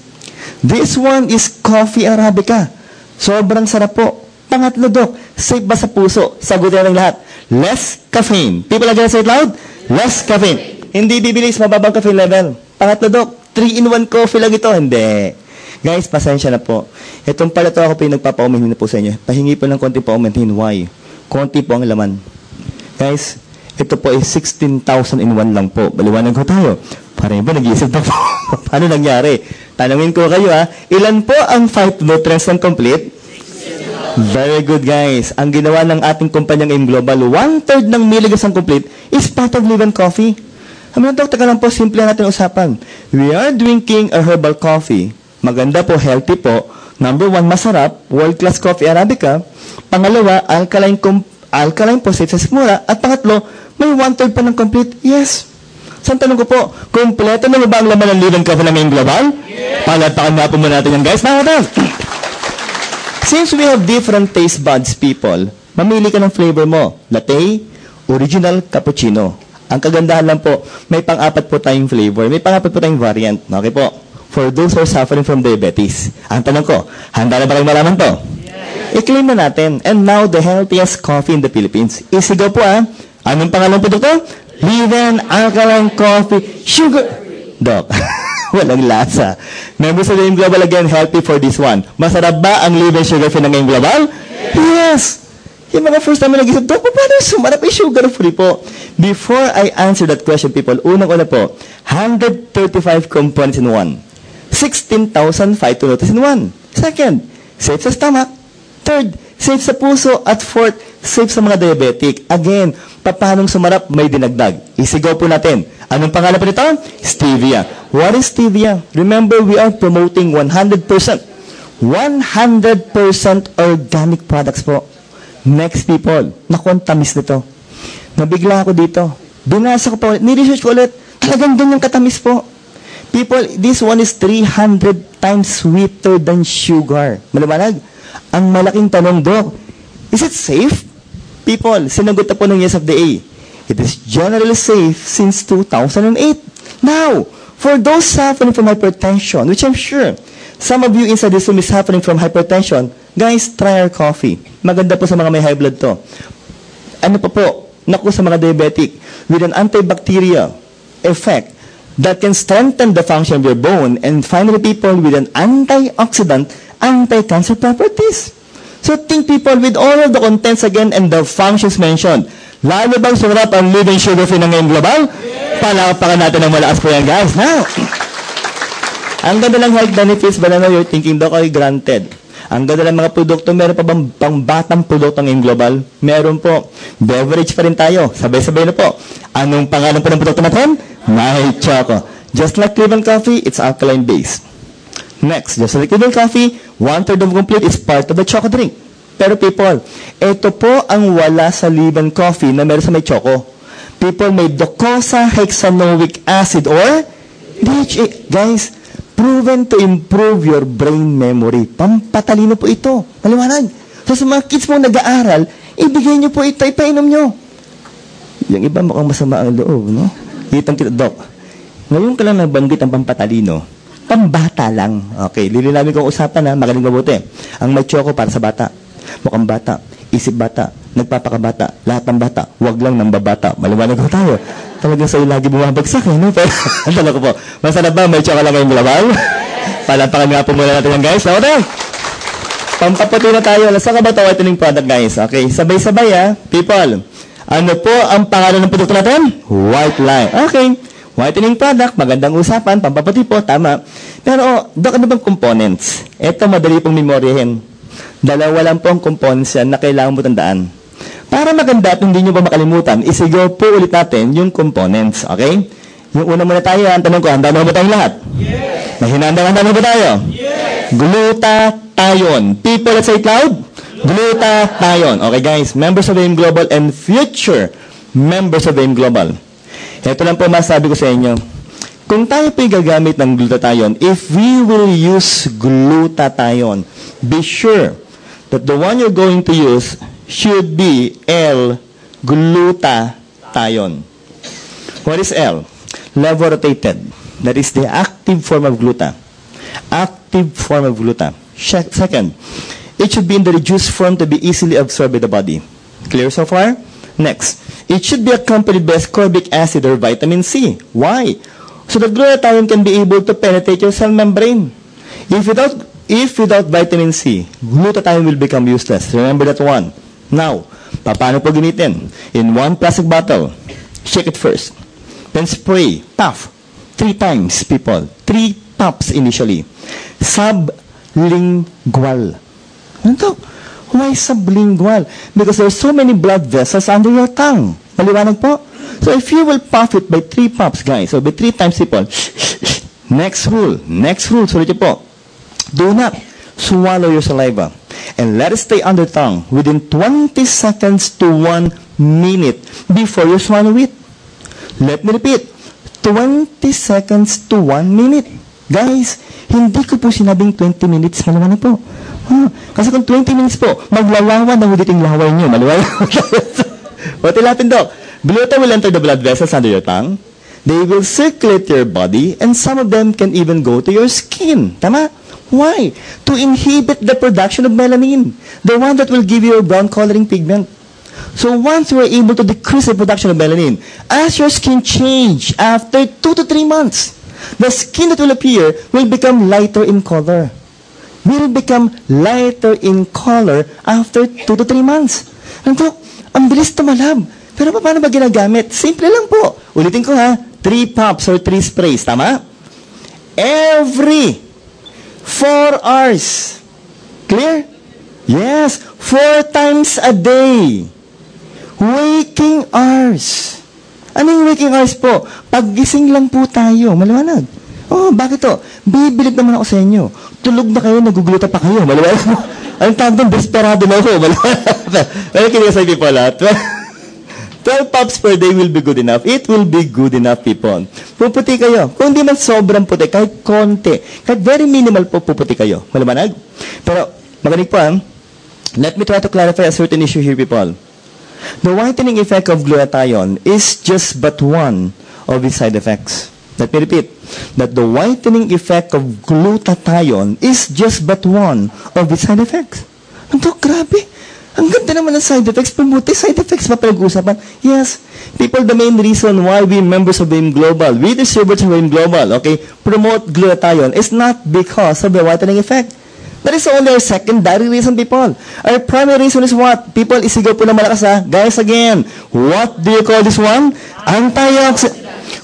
This one is coffee Arabica. Sobrang sarap po. Pangatlo, Doc, safe ba sa puso? Sagutin ng lahat. Less caffeine. People again, say it loud. Less caffeine. Hindi bibilis, mababang caffeine level. Pangatlo, Doc, 3-in-1 coffee lang ito. Hindi. Guys, pasensya na po. Itong pala to ako po yung nagpapauminhin na po sa inyo. Pahingi po ng konti pauminhin. Why? Konti po ang laman. Guys, ito po ay 16,000 in 1 lang po. Baliwanag ko tayo. Parang ba nag-iisip na po? Paano nangyari? Tanungin ko kayo ha. Ilan po ang phytonutrients ng complete? 16,000. Very good, guys. Ang ginawa ng ating kumpanyang AIM Global, 1/3 ng milligrams ng complete is part of Live Coffee. Haman, Dok, taka lang po, simple natin usapan. We are drinking a herbal coffee. Maganda po, healthy po. Number 1, masarap. World-class coffee Arabica. Pangalawa, alkaline po, safe sa simula. At pangatlo, may 1/3 pa ng complete. Yes. Saan tanong ko po, kompleto na ba ang laman ng Live Coffee ng AIM Global? Yes. Palatakan na po muna natin yan, guys. Since we have different taste buds, people, mamili ka ng flavor mo. Latte, original, cappuccino. Ang kagandahan lang po, may pang-apat po tayong flavor. May pang-apat po tayong variant. Okay po? For those who are suffering from diabetes. Ang tanong ko, handa na ba kayong malaman to? Yes. I-claim na natin. And now, the healthiest coffee in the Philippines. Isigaw po Anong pangalan po dito? Liven Alkaline Coffee Sugar. Doc. Walang lasa. Members of the Global again, healthy for this one. Masarap ba ang liver sugar free ng Global? Yes! Yung mga first time na nag-isip, Dok, paano sumarap ay sugar free po? Before I answer that question, people, unang-una po, 135 components in one. 16,005 to notice in one. Second, safe sa stomach. Third, safe sa puso. At fourth, safe sa mga diabetic. Again, paano sumarap, may dinagdag. Isigaw po natin. Anong pangalan po nito? Stevia. What is stevia? Remember, we are promoting 100% organic products po. Next, people. Naku, ang tamis nito. Nabigla ako dito. Binasa ko pa ulit. Ni-research ko ulit. Talagang ganyang katamis po. People, this one is 300 times sweeter than sugar. Maliwanag? Ang malaking tanong, Doc, is it safe? People, sinagot na po ng yes of the A. It is generally safe since 2008. Now, for those suffering from hypertension, which I'm sure some of you inside this room is suffering from hypertension, guys, try our coffee. Maganda po sa mga may high blood to. Ano pa po? Naku, sa mga diabetic, with an antibacterial effect that can strengthen the function of your bone, and finally, people with an antioxidant, anti-cancer properties. So think, people, with all of the contents again and the functions mentioned, lalo bang sumarap ang living sugar free ng Global? Yeah. Palakpakan natin ng malakas po yan, guys. Now, ang ganda ng health benefits, but I know you're thinking, Doc, ay granted. Ang ganda ng mga produkto, meron pa bang pang-batang produkto ng Global? Meron po. Beverage pa rin tayo. Sabay-sabay na po. Anong pangalan po ng produkto natin? My Choco. Just like Cleveland Coffee, it's alkaline based. Next, just like Cleveland Coffee, 1/3 of complete is part of the Choco drink. Pero people, ito po ang wala sa Liban Coffee na meron sa may choco. People, may docosahexaenoic acid or DHA. Guys, proven to improve your brain memory. Pampatalino po ito. Maliwanag. So sa mga kids mo nag-aaral, ibigay nyo po ito, ipainom nyo. Yung iba mukhang masama ang loob, no? Kitang kita, Doc. Ngayon ka lang nabanggit ang pampatalino. Pambata lang. Okay, lilinawin ko ang usapan magaling mabuti. Ang may choco para sa bata. Mukhang bata, isip bata, nagpapakabata, lahat ng bata, wag lang ng babata. Maliwanag ko tayo. Talagang sa'yo lagi bumabagsak, no? Pero, ano ko po, masarap ba? May choco lang ngayong Global? Palapakan nga po muna natin yan, guys. Okay, pampaputi na tayo. Saan ka ba ito whitening product, guys? Okay, sabay-sabay, people. Ano po ang pangalan ng produkto natin? White Line. Okay, whitening product, magandang usapan, pampaputi po, tama. Pero, Doc, ano bang components? Ito, madali pong memoryahin. Dalawa lang po ang components yan na kailangan mo tandaan. Para maganda at hindi nyo pa makalimutan, isigaw po ulit natin yung components. Okay? Yung una muna tayo, ang tanong ko, handa na ba tayong lahat? Yes! Handa na ba tayo? Yes! Glutathione. People, let's say it loud. Glutathione. Okay guys, members of AIM Global and future members of AIM Global. Ito lang po masabi ko sa inyo. Kung tayo po'y gagamit ng glutathione, if we will use glutathione, be sure that the one you're going to use should be L-glutathione. What is L? Levodotated. That is the active form of gluta. Active form of gluta. Second, it should be in the reduced form to be easily absorbed by the body. Clear so far? Next, it should be accompanied by ascorbic acid or vitamin C. Why? So the glutathione can be able to penetrate your cell membrane. If without vitamin C, glutathione will become useless. Remember that one. Now, paano po gamitin? In one plastic bottle, shake it first. Then spray, puff, 3 times, people. 3 puffs initially. Sublingual. Ano to? Why sublingual? Because there are so many blood vessels under your tongue. Maliwanag po? So if you will puff it by 3 puffs, guys, so by 3 times, people. Next rule, sulit po. Do not swallow your saliva and let it stay under tongue within 20 seconds to 1 minute before you swallow it. Let me repeat, 20 seconds to 1 minute. Guys, hindi ko po sinabing 20 minutes, maliwanag po. Kasi kung 20 minutes po, maglalawan na ulit yung laway nyo, maliwanag. O tilapin, Doc. Gluta will enter the blood vessels under your tongue. They will circulate your body, and some of them can even go to your skin. Tama? Why? To inhibit the production of melanin, the one that will give you a brown coloring pigment. So once you are able to decrease the production of melanin, as your skin change after 2 to 3 months, the skin that will appear will become lighter in color. Will become lighter in color after 2 to 3 months. Ano? Ang bilis tumalab. Pero paano ba ginagamit? Simple lang po. Ulitin ko ha, 3 pops or 3 sprays. Tama? Every 4 hours. Clear? Yes, 4 times a day. Waking hours. Ano yung waking hours po? Paggising lang po tayo. Maliwanag. Oh, bakit to? Bibilib naman ako sa inyo. Tulog na kayo, naguguluta pa kayo. Maliwanag mo. Ang tawag doon, desperado na ako. Maliwanag. Well, kinig sa people, 12 pops per day will be good enough. It will be good enough, people. Puputi kayo. Kung di man sobrang puti, kahit konti, kahit very minimal po, puputi kayo. Maliwanag? Pero, magaling po let me try to clarify a certain issue here, people. The whitening effect of glutathione is just but one of its side effects. Let me repeat, that the whitening effect of glutathione is just but one of its side effects. Ano, grabe. Ang ganda naman ng side effects, pumuti side effects pa pinag-uusapan. Yes, people, the main reason why we members of AIM Global, we distributors of AIM Global, okay, promote glutathione is not because of the whitening effect. That is only our secondary reason, people. Our primary reason is what? People, isigaw po na malakas ha. Guys, again, what do you call this one? Antioxidant.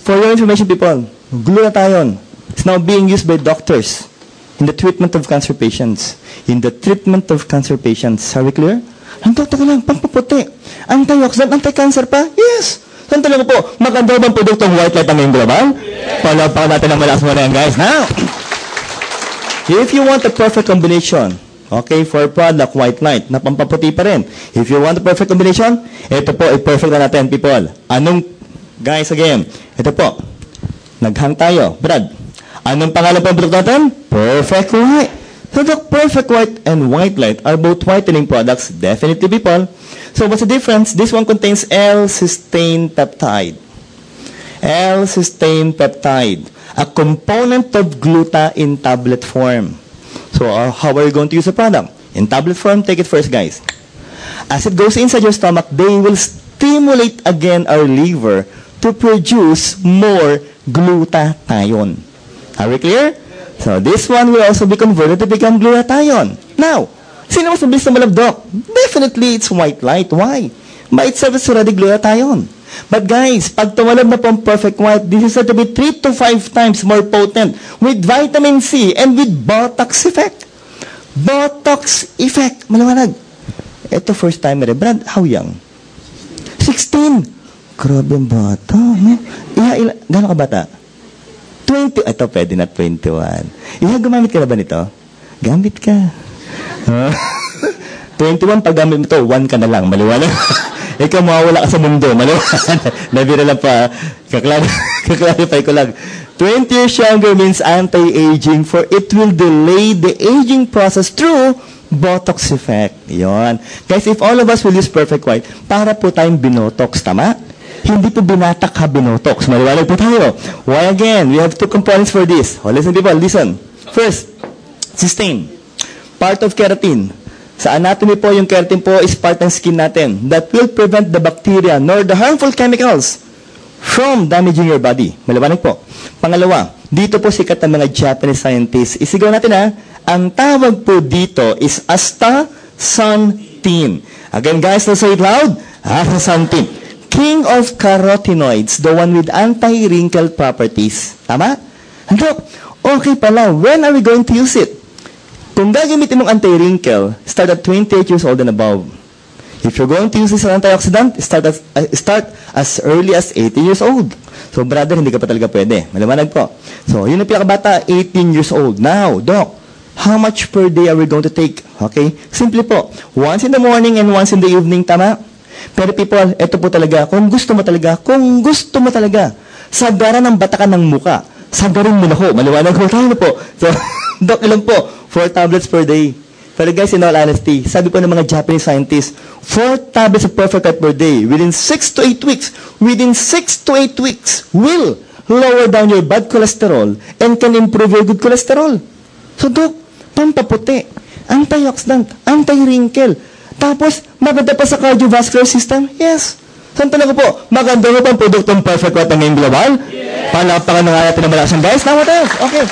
For your information, people, glutathione is now being used by doctors in the treatment of cancer patients. In the treatment of cancer patients. Are we clear? Ang totoo lang, pampaputi. Antioxidant, anti-cancer pa? Yes. Saan talaga po? Maganda bang produktong white light ang global? Yes. Palapakan natin ang malakas mo na yan, guys. Now, if you want a perfect combination, okay, for product white light, na pampaputi pa rin. If you want a perfect combination, ito po, i-perfect na natin, people. Anong, guys, again, ito po, naghang tayo. Brad, anong pangalan po ang produkto natin? Perfect White. So the Perfect White and White Light are both whitening products, definitely, people. So what's the difference? This one contains L-cysteine peptide. L-cysteine peptide, a component of gluta in tablet form. So how are you going to use the product? In tablet form, take it first, guys. As it goes inside your stomach, they will stimulate again our liver to produce more glutathione. Are we clear? So this one will also be converted to become glutathione. Now, sino mas mabilis na malabdok? Definitely, it's white light. Why? By itself, it's already glutathione. But guys, pag tumalab na pong Perfect White, this is said to be 3 to 5 times more potent with vitamin C and with Botox effect. Botox effect. Maliwanag. Ito first time na rin. Brad, how young? 16. Grabe ang bata. No? Gano'n ka bata? 20. Ito, pwede na 21. Gumamit ka na ba nito? Gamit ka. 21, pag gamit mo ito, 1 ka na lang. Maliwanag. Ikaw mawawala ka sa mundo. Maliwanag. Nabira lang pa. Kaklarify ko lang. 20 years younger means anti-aging, for it will delay the aging process through Botox effect. Yon. Guys, if all of us will use Perfect White, para po tayong binotox, tama? Hindi po binatak ha binotox. Maliwanag po tayo. Why again? We have 2 components for this. Oh, listen, people. Listen. First, cysteine. Part of keratin. Sa anatomy po, yung keratin po is part ng skin natin that will prevent the bacteria nor the harmful chemicals from damaging your body. Maliwanag po. Pangalawa, dito po sikat ng mga Japanese scientists. Isigaw natin ha. Ang tawag po dito is astaxanthin. Again, guys, let's say it loud. Astaxanthin. King of carotenoids, the one with anti-wrinkle properties. Tama? Ano? Okay pala. When are we going to use it? Kung gagamitin mong anti-wrinkle, start at 28 years old and above. If you're going to use this as an antioxidant, start as early as 18 years old. So, brother, hindi ka pa talaga pwede. Maliwanag po. So, yun ang pinakabata, 18 years old. Now, Doc, how much per day are we going to take? Okay? Simple po. Once in the morning and once in the evening, tama? Pero people, ito po talaga, kung gusto mo talaga, sagaran ng batakan ng muka, sagarin mo na ho, maliwanag ko tayo na po. So, Doc, ilan po? 4 tablets per day. Pero guys, in all honesty, sabi po ng mga Japanese scientists, 4 tablets of Perfect White per day within 6 to 8 weeks, will lower down your bad cholesterol and can improve your good cholesterol. So, Dok, pampaputi, antioxidant, anti-wrinkle, tapos, maganda pa sa cardiovascular system? Yes. Saan talaga po? Maganda po pang produktong Perfect White ng ngayong global? Yes. Palapakan na nga natin ng malakas guys. Now what else? Okay.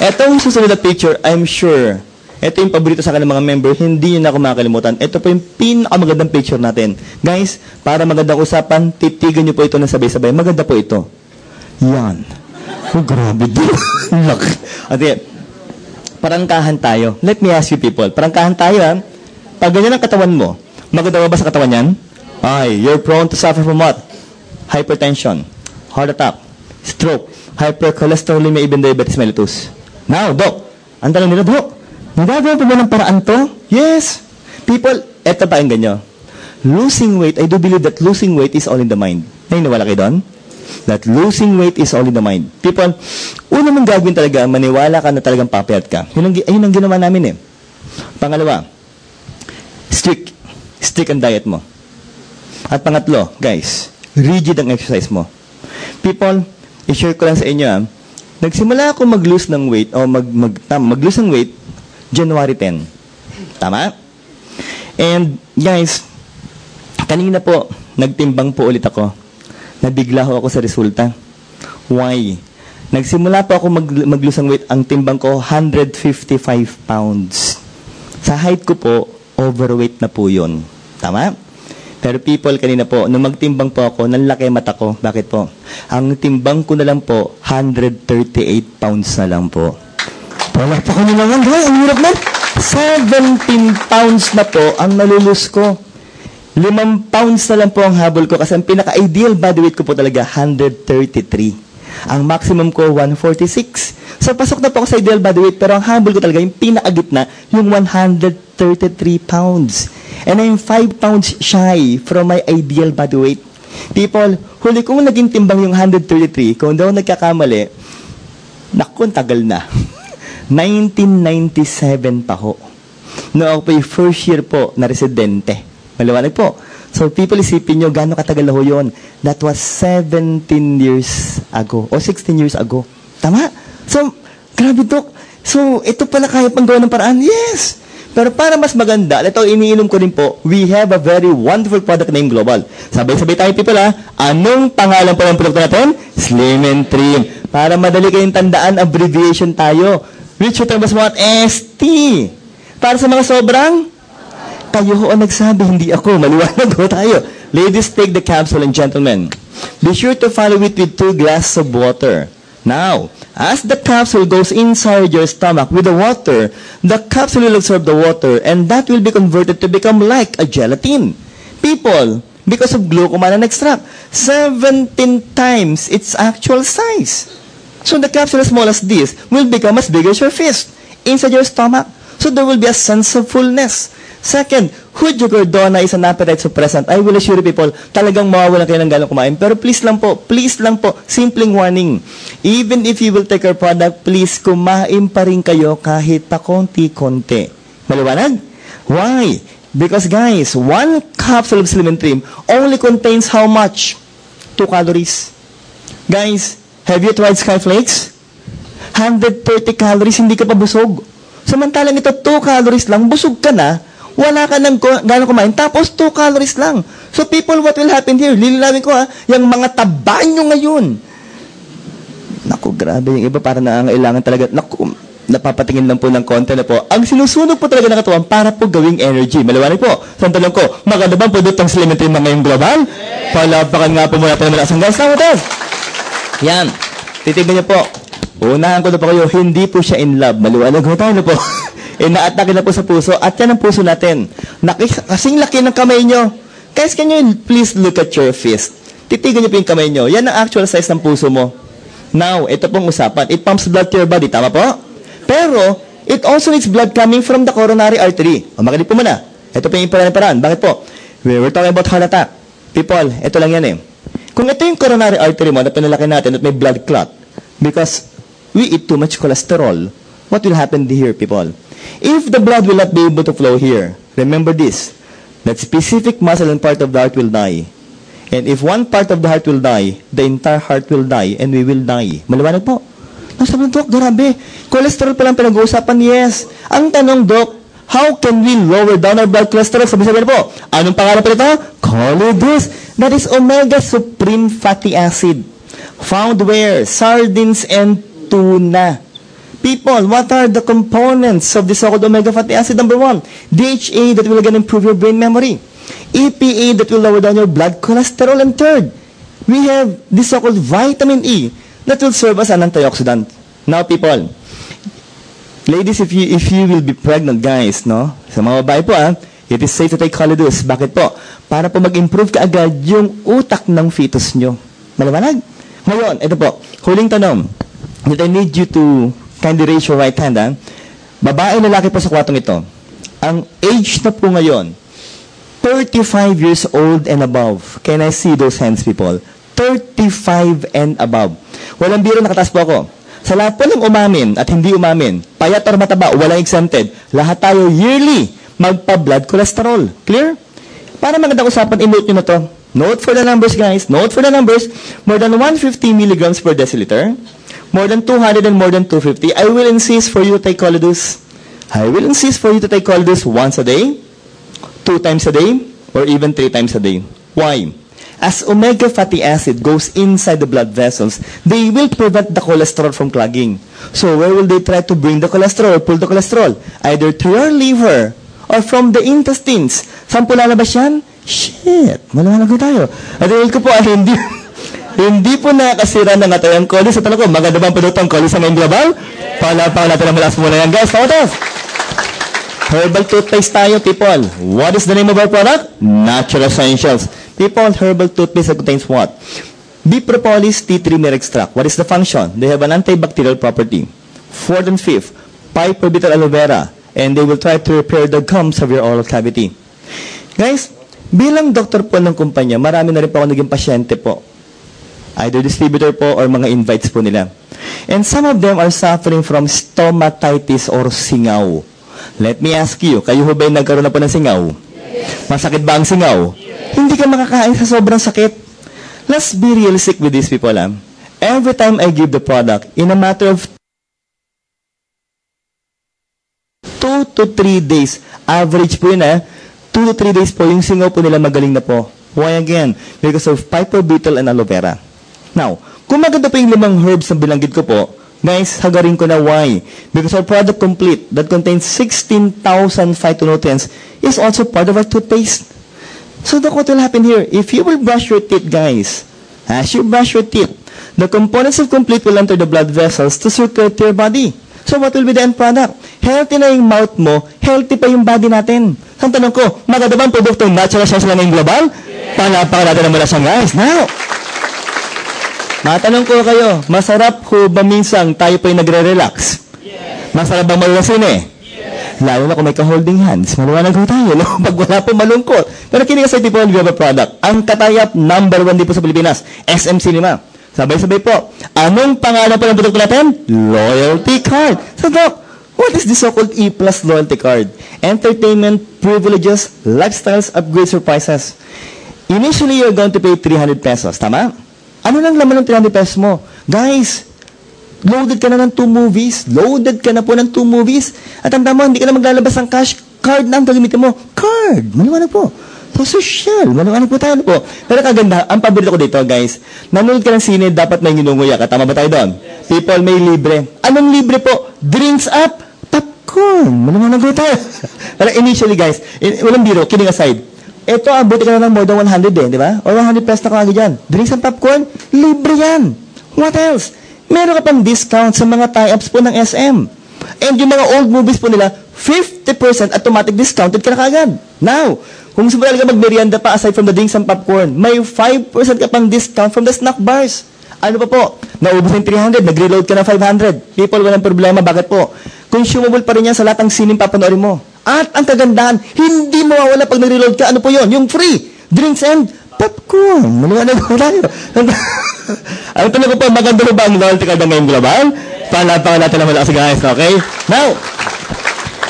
Etong susunod na picture, I'm sure, ito yung paborito sa akin ng mga member, hindi nyo na ako makakalimutan. Ito po yung pinakamagandang picture natin. Guys, para magandang usapan, titigan nyo po ito na sabay-sabay. Maganda po ito. Yan. Oh, grabe din. Okay. Parangkahan tayo. Let me ask you people. Parangkahan tayo, ha? Pag ganyan ang katawan mo, maganda ba sa katawan yan? Ay, you're prone to suffer from what? Hypertension, heart attack, stroke, hypercholesterolemia, even diabetes mellitus. Now, Doc, ang tanong nila, Doc, nagagawa pa ba ng paraan to? Yes. People, eto pa ang ganyan. Losing weight, I do believe that losing weight is all in the mind. Naniniwala kayo doon? That losing weight is all in the mind. People, una mong gagawin talaga, maniwala ka na talagang papayat ka. Yun ang ginawa namin eh. Pangalawa, strict ang diet mo. At pangatlo, guys, rigid ang exercise mo. People, i-share ko lang sa inyo, nagsimula ako mag-lose ng weight, o mag-lose ng weight, January 10. Tama? And, guys, kanina po, nagtimbang po ulit ako. Nabigla ho ako sa resulta. Why? Nagsimula po ako mag-lose ng weight, ang timbang ko, 155 pounds. Sa height ko po, overweight na po yun. Tama? Pero people, kanina po, nung magtimbang po ako, nanlaki mata ko. Bakit po? Ang timbang ko na lang po, 138 pounds na lang po. Wala pa ko na naman, guys. Ang hirap na. 17 pounds na po ang nalulus ko. 5 pounds na lang po ang habol ko kasi ang pinaka-ideal body weight ko po talaga, 133. Ang maximum ko, 146. So, pasok na po ako sa ideal body weight, pero ang habol ko talaga, yung pinaka-gitna, yung 133 pounds. And I'm 5 pounds shy from my ideal body weight. People, huli kong naging timbang yung 133, kung daw nagkakamali, naku, tagal na. 1997 pa ho. No, ako po yung first year po na residente. Maliwanag po. So, people, isipin nyo, gano'ng katagal na ho yun? That was 17 years ago, o 16 years ago. Tama? So, grabe, Dok. So, ito pala kaya pang gawa ng paraan? Yes! Pero para mas maganda, ito iniinom ko rin po, we have a very wonderful product named Global. Sabay-sabay tayo, people, ha? Anong pangalan po ng produkto natin? Slim and Trim. Para madali kayong tandaan, abbreviation tayo. Which you term what? ST. Para sa mga sobrang, kayo ho ang nagsabi, hindi ako. Maliwanag ho tayo. Ladies, take the capsule, and gentlemen, be sure to follow it with 2 glasses of water. Now, as the capsule goes inside your stomach with the water, the capsule will absorb the water and that will be converted to become like a gelatin. People, because of glucomannan extract, 17 times its actual size. So the capsule as small as this will become as big as your fist inside your stomach. So there will be a sense of fullness. Second, Hujugordona is an appetite suppressant. I will assure you people, talagang mawawalan kayo ng ganong kumain. Pero please lang po, simpleng warning. Even if you will take our product, please kumain pa rin kayo kahit pa konti-konti. Maliwanag? Why? Because guys, 1 capsule of Slim and Trim only contains how much? 2 calories. Guys, have you tried Skyflakes? 130 calories, hindi ka pa busog. Samantalang ito, 2 calories lang, busog ka na, wala ka nang gano'ng kumain, tapos 2 calories lang. So people, what will happen here? Lilinawin ko yung mga taba nyo ngayon. Naku, grabe, yung iba para nangangailangan talaga, naku, napapatingin lang po ng konti na po. Ang sinusunog po talaga ng katawan para po gawing energy. Maliwanag po. So ang tanong ko, maganda bang produktong Slim and Trim ngayong global? Palapakan nga po muna po ng malakas ng gas. Yan. Titignan niyo po. Unahan ko na po kayo, hindi po siya in love. Maliwanag ho tayo na po. Inaatake na po sa puso. At yan ang puso natin. Kasing laki ng kamay nyo. Guys, can you please look at your fist? Titigan niyo po yung kamay nyo. Yan ang actual size ng puso mo. Now, ito pong usapan. It pumps blood to your body. Tama po? Pero, it also needs blood coming from the coronary artery. O, makinig po muna. Ito po yung paraan. Bakit po? We're talking about heart attack. People, ito lang yan eh. Kung ito yung coronary artery mo na pinalaki natin at may blood clot, because we eat too much cholesterol, what will happen here, people? If the blood will not be able to flow here, remember this, that specific muscle and part of the heart will die. And if one part of the heart will die, the entire heart will die and we will die. Maliwanag po. Sabi ng Dok, grabe. Cholesterol pa lang pinag-uusapan, yes. Ang tanong, Dok, how can we lower down our blood cholesterol? Sabi po, anong pangalan pa ito? Choleduz. That is omega supreme fatty acid. Found where? Sardines and tuna. People, what are the components of the so-called omega fatty acid? Number 1, DHA that will again improve your brain memory. EPA that will lower down your blood cholesterol. And third, we have the so-called vitamin E that will serve as an antioxidant. Now, people, ladies, if you will be pregnant, guys, no? Sa mga babae po, it is safe to take Choleduz. Bakit po? Para po mag-improve kaagad yung utak ng fetus nyo. Maliwanag? Ngayon, ito po, huling tanong. That I need you to kindly raise your right hand, Babae, lalaki po sa kwatong ito. Ang age na po ngayon, 35 years old and above. Can I see those hands, people? 35 and above. Walang biro, nakataas po ako. Sa lahat po ng umamin at hindi umamin, payat or mataba, walang exempted, lahat tayo yearly magpa-blood cholesterol. Clear? Para magandang usapan, i-note nyo na to. Note for the numbers, guys. Note for the numbers. More than 150 milligrams per deciliter. More than 200 and more than 250. I will insist for you to take Choleduz. I will insist for you to take Choleduz once a day, 2 times a day, or even 3 times a day. Why? As omega fatty acid goes inside the blood vessels, they will prevent the cholesterol from clogging. So where will they try to bring the cholesterol or pull the cholesterol? Either through your liver or from the intestines. Saan po lalabas yan? Shit! Malaman ko tayo. At ko po, hindi po nakasira ng atayang cholesterol. Sa tanong ko, maganda bang produktong cholesterol sa ngayong global? Palapaw natin ang malas muna yan, guys. Pamotos! Herbal toothpaste tayo, people. What is the name of our product? Natural Essentials. People, herbal toothpaste that contains what? Bee propolis tea tree mere extract. What is the function? They have an antibacterial property. Fourth and fifth, piperbital aloe vera. And they will try to repair the gums of your oral cavity. Guys, bilang doktor po ng kumpanya, marami na rin po ako naging pasyente po. Either distributor po or mga invites po nila. And some of them are suffering from stomatitis or singaw. Let me ask you, kayo ho ba yung nagkaroon na po ng singaw? Yes. Masakit ba ang singaw? Yes. Hindi ka makakain sa sobrang sakit. Let's be realistic with these people. Every time I give the product, in a matter of 2 to 3 days, average po yun 2 to 3 days po, yung singaw po nila magaling na po. Why again? Because of piperbital and aloe vera. Now, kung maganda po yung 5 herbs na bilanggit ko po, guys, hagarin ko na why. Because our product complete that contains 16,000 phytonutrients is also part of our toothpaste. So look what will happen here. If you will brush your teeth, guys, as you brush your teeth, the components of complete will enter the blood vessels to circulate to your body. So what will be the end product? Healthy na yung mouth mo, healthy pa yung body natin. Ang tanong ko, maganda ba ang produkto natural science lang ngayong global? Yes. Panapakan natin ang malasang, guys. Now, matanong ko kayo, masarap ko ba minsang tayo po'y nagre-relax? Yes. Masarap ba malulasin Yes. Lalo na kung may ka-holding hands. Maluwanag ko tayo, no? Pag wala po malungkot. Pero kinig sa tipo ng product. Ang katayap, number 1 din po sa Pilipinas, SM Cinema. Sabay-sabay po. Anong pangalan po ng produkto natin? Loyalty Card. So, Doc, what is the so-called E+ Loyalty Card? Entertainment, privileges, lifestyles, upgrades, surprises. Initially, you're going to pay 300 pesos. Tama? Ano lang laman ng 300 pesos mo? Guys, loaded ka na ng 2 movies. Loaded ka na po ng 2 movies. At ang tama, hindi ka na maglalabas ng cash. Card na ang gagamitin mo. Card! Maliwanag po. So, social. Maliwanag po tayo po. Pero kaganda, ang paborito ko dito, guys. Nanonood ka ng sine, dapat may ginunguya ka. Tama ba tayo doon? People may libre. Anong libre po? Drinks up, popcorn. Maliwanag po tayo. Pero initially, guys, walang biro, kidding aside. Ito, abuti ka na ng more than 100 di ba? Or 100 pesos na kagad dyan. Drinks and popcorn, libre yan. What else? Meron ka pang discount sa mga tie-ups po ng SM. And yung mga old movies po nila, 50% automatic discounted ka na kagad. Now, kung sumali ka mag-merienda pa aside from the drinks and popcorn, may 5% ka pang discount from the snack bars. Ano pa po? Naubos ng 300, nag-reload ka na 500. People, walang problema. Bakit po? Consumable pa rin yan sa lahat ng sining papanoorin mo. At ang kagandahan, hindi mawawala pag nag-reload ka. Ano po yun? Yung free drinks and popcorn. Maliwanag ko tayo. Ang tanong ko po, maganda ba ang loyalty card ngayong global? Palapakan natin naman kasi guys, okay? Now,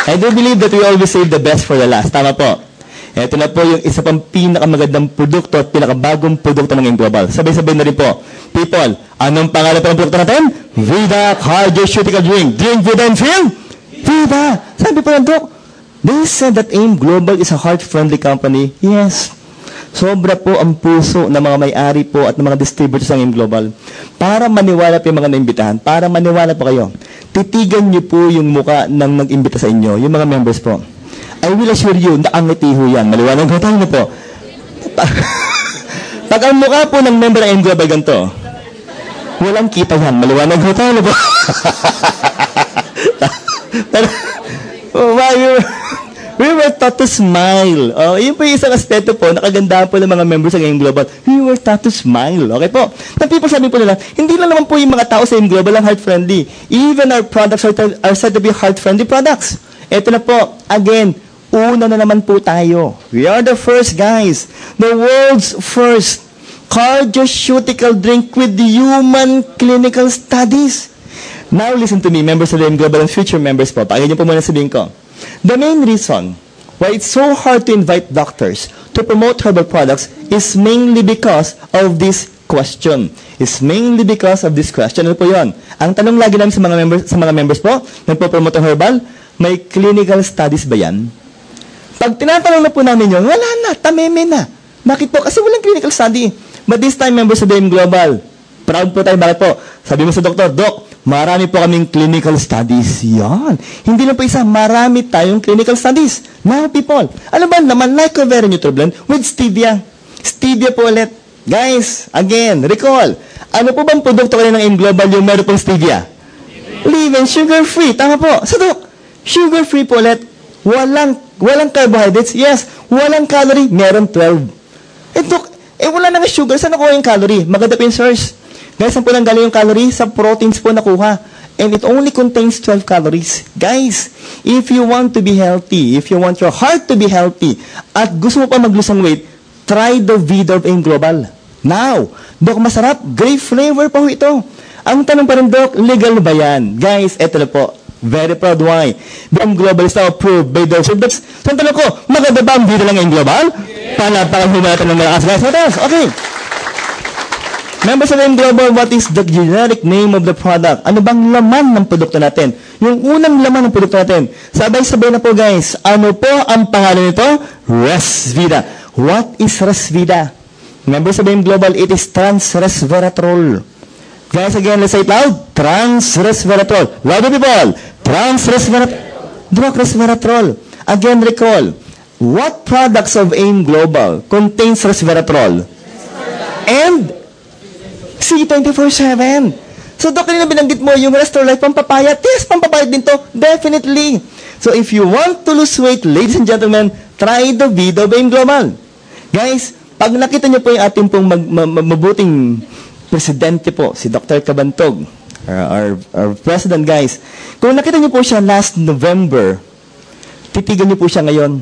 I do believe that we always save the best for the last. Tama po. Ito na po yung isa pang pinakamagandang produkto at pinakabagong produkto ng Global. Sabay-sabay na rin po. People, anong pangalan pa ng produkto natin? Vida Cardioceutical Drink. Drink Vida and feel Vida. Sabi po ng Doc, they said that AIM Global is a heart-friendly company. Yes. Sobra po ang puso ng mga may-ari po at ng mga distributors ng AIM Global. Para maniwala po yung mga naimbitahan, para maniwala po kayo, titigan niyo po yung muka ng nag-imbita sa inyo, yung mga members po. I will assure you na ang ngiti ho yan. Maliwanag ko tayo na po. Pag ang mukha po ng member ng AIM Global ganito, walang kita yan. Maliwanag ko tayo na po. Pero, we were taught to smile. Oh, yun po yung isang aspeto po, nakagandahan po ng mga members ng AIM Global. We were taught to smile. Okay po? Na people sabi po nila, hindi lang naman po yung mga tao sa AIM Global ang heart-friendly. Even our products are said to be heart-friendly products. Ito na po, again, una na naman po tayo. We are the first guys. The world's first cardioceutical drink with human clinical studies. Now listen to me, members of the AIM Global and future members po. Pakinggan niyo po muna sabihin ko. The main reason why it's so hard to invite doctors to promote herbal products is mainly because of this question. It's mainly because of this question. Ano po yun? Ang tanong lagi namin sa mga members po, nagpo-promote ng herbal, may clinical studies ba yan? Pag tinatanong na po namin yun, wala na, tameme na. Bakit po? Kasi walang clinical study. But this time, members of the AIM Global, proud po tayo. Bakit po? Sabi mo sa doktor, Doc, marami po kaming clinical studies. Yan. Hindi lang po isa, marami tayong clinical studies. Now, people, ano ba naman Lycovera Nutriblend with stevia? Stevia po ulit. Guys, again, recall, ano po bang produkto kayo ng AIM Global yung meron pong stevia? Live and sugar-free. Tama po. So, Doc, sugar-free po ulit. Walang carbohydrates. Yes, walang calorie. Meron 12. Doc, wala na nga sugar. Saan nakuha yung calorie? Maganda po yung source. Guys, saan po nang galing yung calorie? Sa proteins po nakuha. And it only contains 12 calories. Guys, if you want to be healthy, if you want your heart to be healthy, at gusto mo pa mag-lose ng weight, try the Vida of AIM Global. Now, Doc, masarap. Grape flavor pa ho ito. Ang tanong pa rin, Doc, legal ba yan? Guys, eto na po. Very proud. Why? AIM Global is now approved by the Forbes. So, ang tanong ko, maganda ba ang Vida ng AIM Global? Panapakan humatan ng malakas, guys. What else? Okay. Members of AIM Global, what is the generic name of the product? Ano bang laman ng produkto natin? Yung unang laman ng produkto natin. Sabay-sabay na po, guys. Ano po ang pangalan nito? Resvida. What is Resvida? Members of AIM Global, it is trans-resveratrol. Guys, again, let's say it loud. Trans-resveratrol. Louder, people. Trans-resveratrol. Again, recall. What products of AIM Global contains resveratrol? And C24/7. So, Doc, kanina binanggit mo yung Restore Life pampapayat. Yes, pampapayat din to. Definitely. So, if you want to lose weight, ladies and gentlemen, try the Vida of AIM Global. Guys, pag nakita niyo po yung ating pong mabuting presidente po, si Dr. Cabantog, our president, guys. Kung nakita niyo po siya last November, titigan niyo po siya ngayon.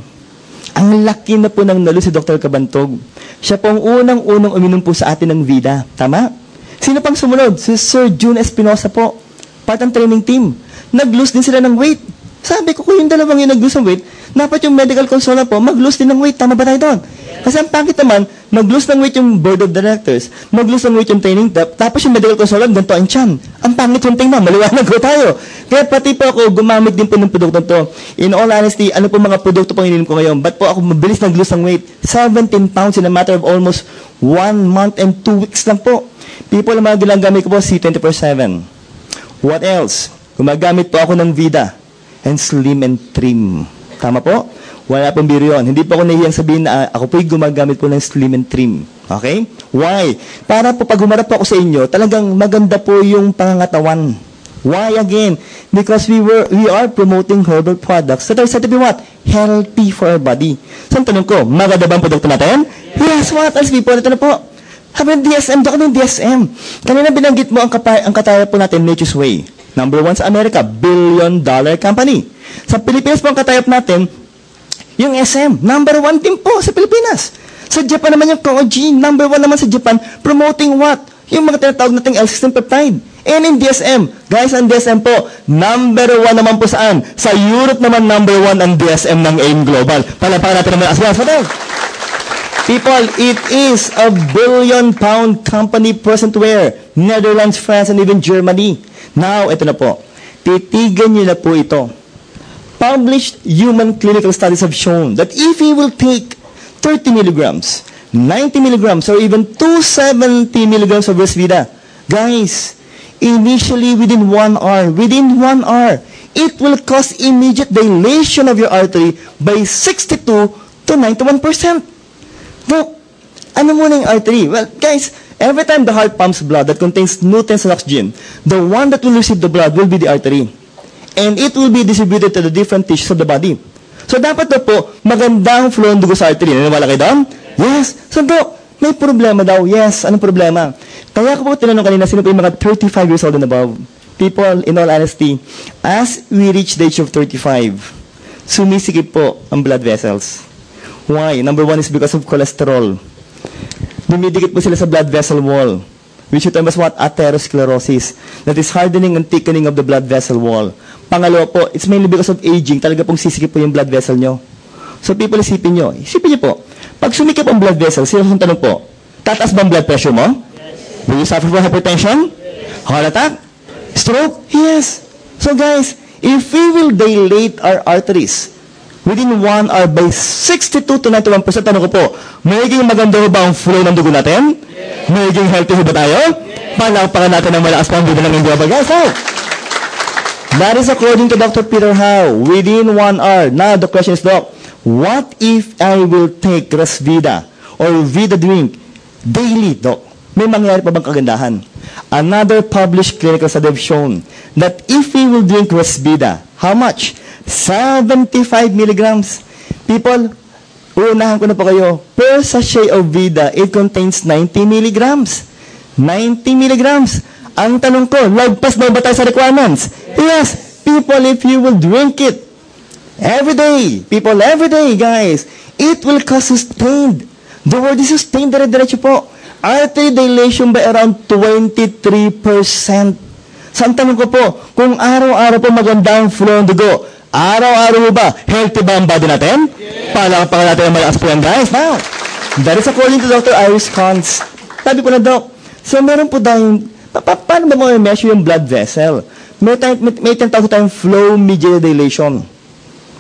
Ang laki na po ng nalo si Dr. Cabantog. Siya po ang unang-unang uminom po sa atin ng Vida. Tama? Sino pang sumunod? Si Sir June Espinosa po. Part ng training team. Nag-lose din sila ng weight. Sabi ko, kung yung dalawang yung nag-lose ng weight, dapat yung medical consultant po, mag-lose din ng weight. Tama ba tayo doon? Kasi ang pangit naman, mag-lose ng weight yung board of directors, mag-lose ng weight yung training staff, tapos yung medical consultant, ganito ang tiyan. Ang pangit yung tingnan, maliwanag ko tayo. Kaya pati po ako, gumamit din po ng produkto to. In all honesty, ano po mga produkto pang ininom ko ngayon? Ba't po ako mabilis nag-lose ng weight? 17 pounds in a matter of almost 1 month and 2 weeks lang po. People, ang mga ginagamit ko po, C24/7. What else? Gumagamit po ako ng Vida and Slim and Trim. Tama po? Wala pong biro yun. Hindi po ako nahihiyang sabihin na ako po'y gumagamit po ng Slim and Trim. Okay? Why? Para po pag humarap po ako sa inyo, talagang maganda po yung pangangatawan. Why again? Because we are promoting herbal products that are said to be what? Healthy for our body. So, ang tanong ko, maganda ba ang produkto natin? Yes, what else people? Ito na po. Habi ng DSM, doon ng DSM. Kanina binanggit mo ang kataya po natin, Nature's Way. Number 1 sa Amerika, $1 billion company. Sa Pilipinas po ang katayap natin, yung SM, number 1 din po sa Pilipinas. Sa Japan naman yung Koji, number 1 naman sa Japan, promoting what? Yung mga tinatawag nating L-system peptide. And in DSM, guys, ang DSM po, number 1 naman po saan? Sa Europe naman, number 1 ang DSM ng AIM Global. Palapakan natin naman as well. So, people, it is a billion-pound company present where? Netherlands, France, and even Germany. Now, ito na po. Titigan niyo na po ito. Published human clinical studies have shown that if you will take 30 milligrams, 90 milligrams, or even 270 milligrams of Resvida, guys, initially within 1 hour, it will cause immediate dilation of your artery by 62 to 91%. Look, ano muna yung artery? Well, guys, every time the heart pumps blood that contains nutrients and oxygen, the one that will receive the blood will be the artery. And it will be distributed to the different tissues of the body. So, dapat na po, magandang flow ng dugo sa artery. Naniniwala kayo doon? Yes. So, Doc, may problema daw. Yes. Anong problema? Kaya ko po tinanong kanina, sino po yung mga 35 years old and above? People, in all honesty, as we reach the age of 35, sumisikip po ang blood vessels. Why? Number 1 is because of cholesterol. Dumidikit po sila sa blood vessel wall, which you term as what? Atherosclerosis. That is hardening and thickening of the blood vessel wall. Pangalawa po, it's mainly because of aging. Talaga pong sisikip po yung blood vessel nyo. So people, isipin nyo po, pag sumikip ang blood vessel, sino ang tanong po? Tataas ba ang blood pressure mo? Yes. Will you suffer from hypertension? Yes. Heart attack? Stroke? Yes. So guys, if we will dilate our arteries within 1 hour by 62 to 91%, tanong ko po, magiging maganda ba ang flow ng dugo natin? Yes. Magiging healthy ba tayo? Yes. Palakpakan natin ang malakas pang bida ng global guys. So, that is according to Dr. Peter Howe, within 1 hour. Now, the question is, Doc, what if I will take Resvida or Vida drink daily, Doc? May mangyayari pa bang kagandahan? Another published clinical study have shown that if we will drink Resvida, how much? 75 milligrams. People, uunahan ko na po kayo, per sachet of Vida, it contains 90 milligrams. 90 milligrams. Ang tanong ko, lagpas ba tayo sa requirements? Yes, people, if you will drink it every day, people, every day, guys, it will cause sustained. The word is sustained, dire-diretso po. Artery dilation by around 23%. So, ang tanong ko po, kung araw-araw po maganda ang flow ng dugo, araw-araw ba, healthy ba ang body natin? Yeah. Palakpakan natin ang malakas po yan, guys. Now, that is according to Dr. Iris Kantz. Sabi ko na, Doc, so meron po tayong, paano ba mo i-measure yung blood vessel? May tinatawag tayong flow mediated dilation.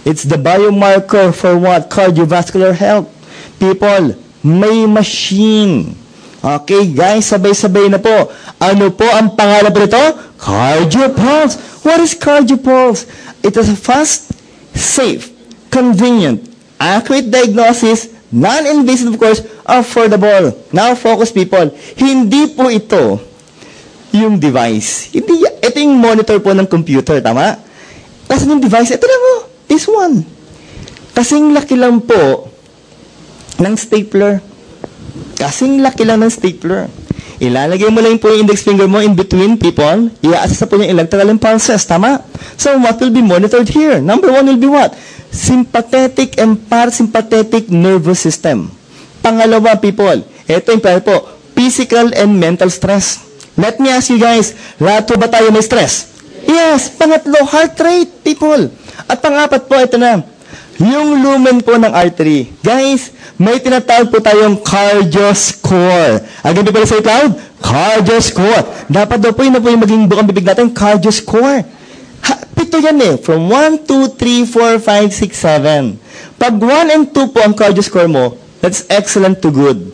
It's the biomarker for what? Cardiovascular health. People, may machine. Okay, guys, sabay-sabay na po. Ano po ang pangalan po nito? CardioPulse. What is CardioPulse? It is a fast, safe, convenient, accurate diagnosis, non-invasive, of course, affordable. Now, focus, people. Hindi po ito yung device. Hindi, ito yung monitor po ng computer, tama? Kasi yung device, ito lang po. This one. Kasing laki lang po ng stapler. Kasing laki lang ng stapler. Ilalagay mo lang po yung index finger mo in between, people. I-assess po yung electrical impulses, tama? So, what will be monitored here? Number 1 will be what? Sympathetic and parasympathetic nervous system. Pangalawa, people, ito yung po, physical and mental stress. Let me ask you guys, lahat po ba tayo may stress? Yes. Pangatlo, heart rate, people. At pangapat po, ito na, yung lumen po ng artery. Guys, may tinatawag po tayong cardio score. Again, di ba sa cloud? Cardio score. Dapat daw po yun na po yung maging bukang bibig natin, cardio score. Pito yan eh. From 1, 2, 3, 4, 5, 6, 7. Pag 1 and 2 po ang cardio score mo, that's excellent to good.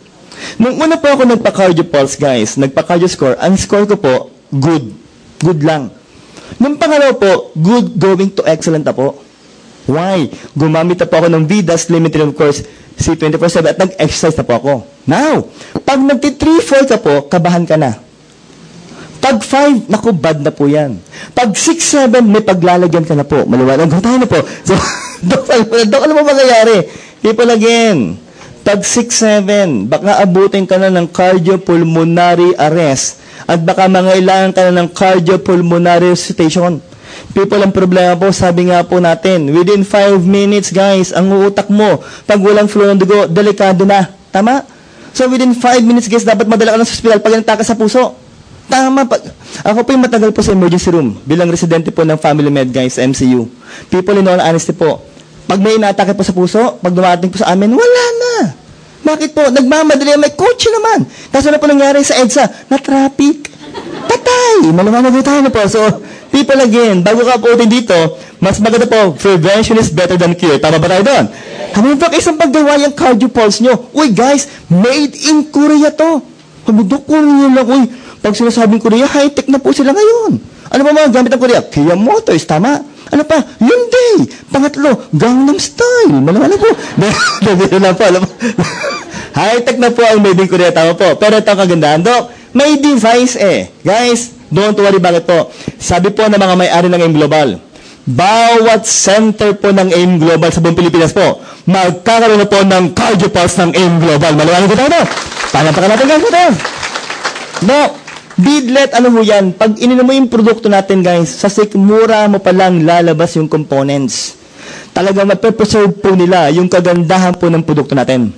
Nung una po ako nagpa-cardio pulse, guys, nagpa-cardio score, ang score ko po, good. Good lang. Nung pangalawa po, good going to excellent na po. Why? Gumamit na po ako ng Vidas Limited, of course, C24/7 at nag-exercise na po ako. Now, pag nagti-3-4 ka po, kabahan ka na. Pag 5, naku, bad na po yan. Pag 6-7, may paglalagyan ka na po. Maliwanag ko tayo na po. So, Dok, ano ba mangyayari? People again. Pag 6-7, baka abutin ka na ng cardiopulmonary arrest at baka mangailangan ka na ng cardiopulmonary resuscitation. People, ang problema po, sabi nga po natin, within 5 minutes, guys, ang utak mo, pag walang flow ng dugo, delikado na. Tama? So, within 5 minutes, guys, dapat madala ka ng hospital pag nagtaka sa puso. Tama pa. Ako po yung matagal po sa emergency room bilang residente po ng Family Med, guys, MCU. People in all honesty po, pag may inaatake po sa puso, pag dumating po sa amin, wala na. Bakit po? Nagmamadali, may coach naman. Kaso na po nangyari sa EDSA, na-traffic. Patay! Malumanag tayo na po. So, people again, bago ka po dito, mas maganda po, prevention is better than cure. Tama ba tayo doon? Ano ba isang paggawa yung cardio pulse nyo? Uy, guys, made in Korea to. Hamudok Korea lang, uy. Pag sinasabing Korea, high-tech na po sila ngayon. Ano ba mga gamit ng Korea? Kia Motors, tama. Ano pa? Hyundai. Pangatlo, Gangnam Style. Malaman po. Dito na po. High-tech na po ang made in Korea. Tama po. Pero ito ang kagandahan, Dok. May device eh. Guys, don't worry. Bakit po? Sabi po ng mga may-ari ng AIM Global, bawat center po ng AIM Global sa buong Pilipinas po, magkakaroon na po ng cardio pulse ng AIM Global. Malaman ko tayo. Panapakan natin guys ito. No. Bidlet, ano mo yan? Pag ininom mo yung produkto natin, guys, sa sikmura mo palang lalabas yung components. Talaga mape-preserve po nila yung kagandahan po ng produkto natin.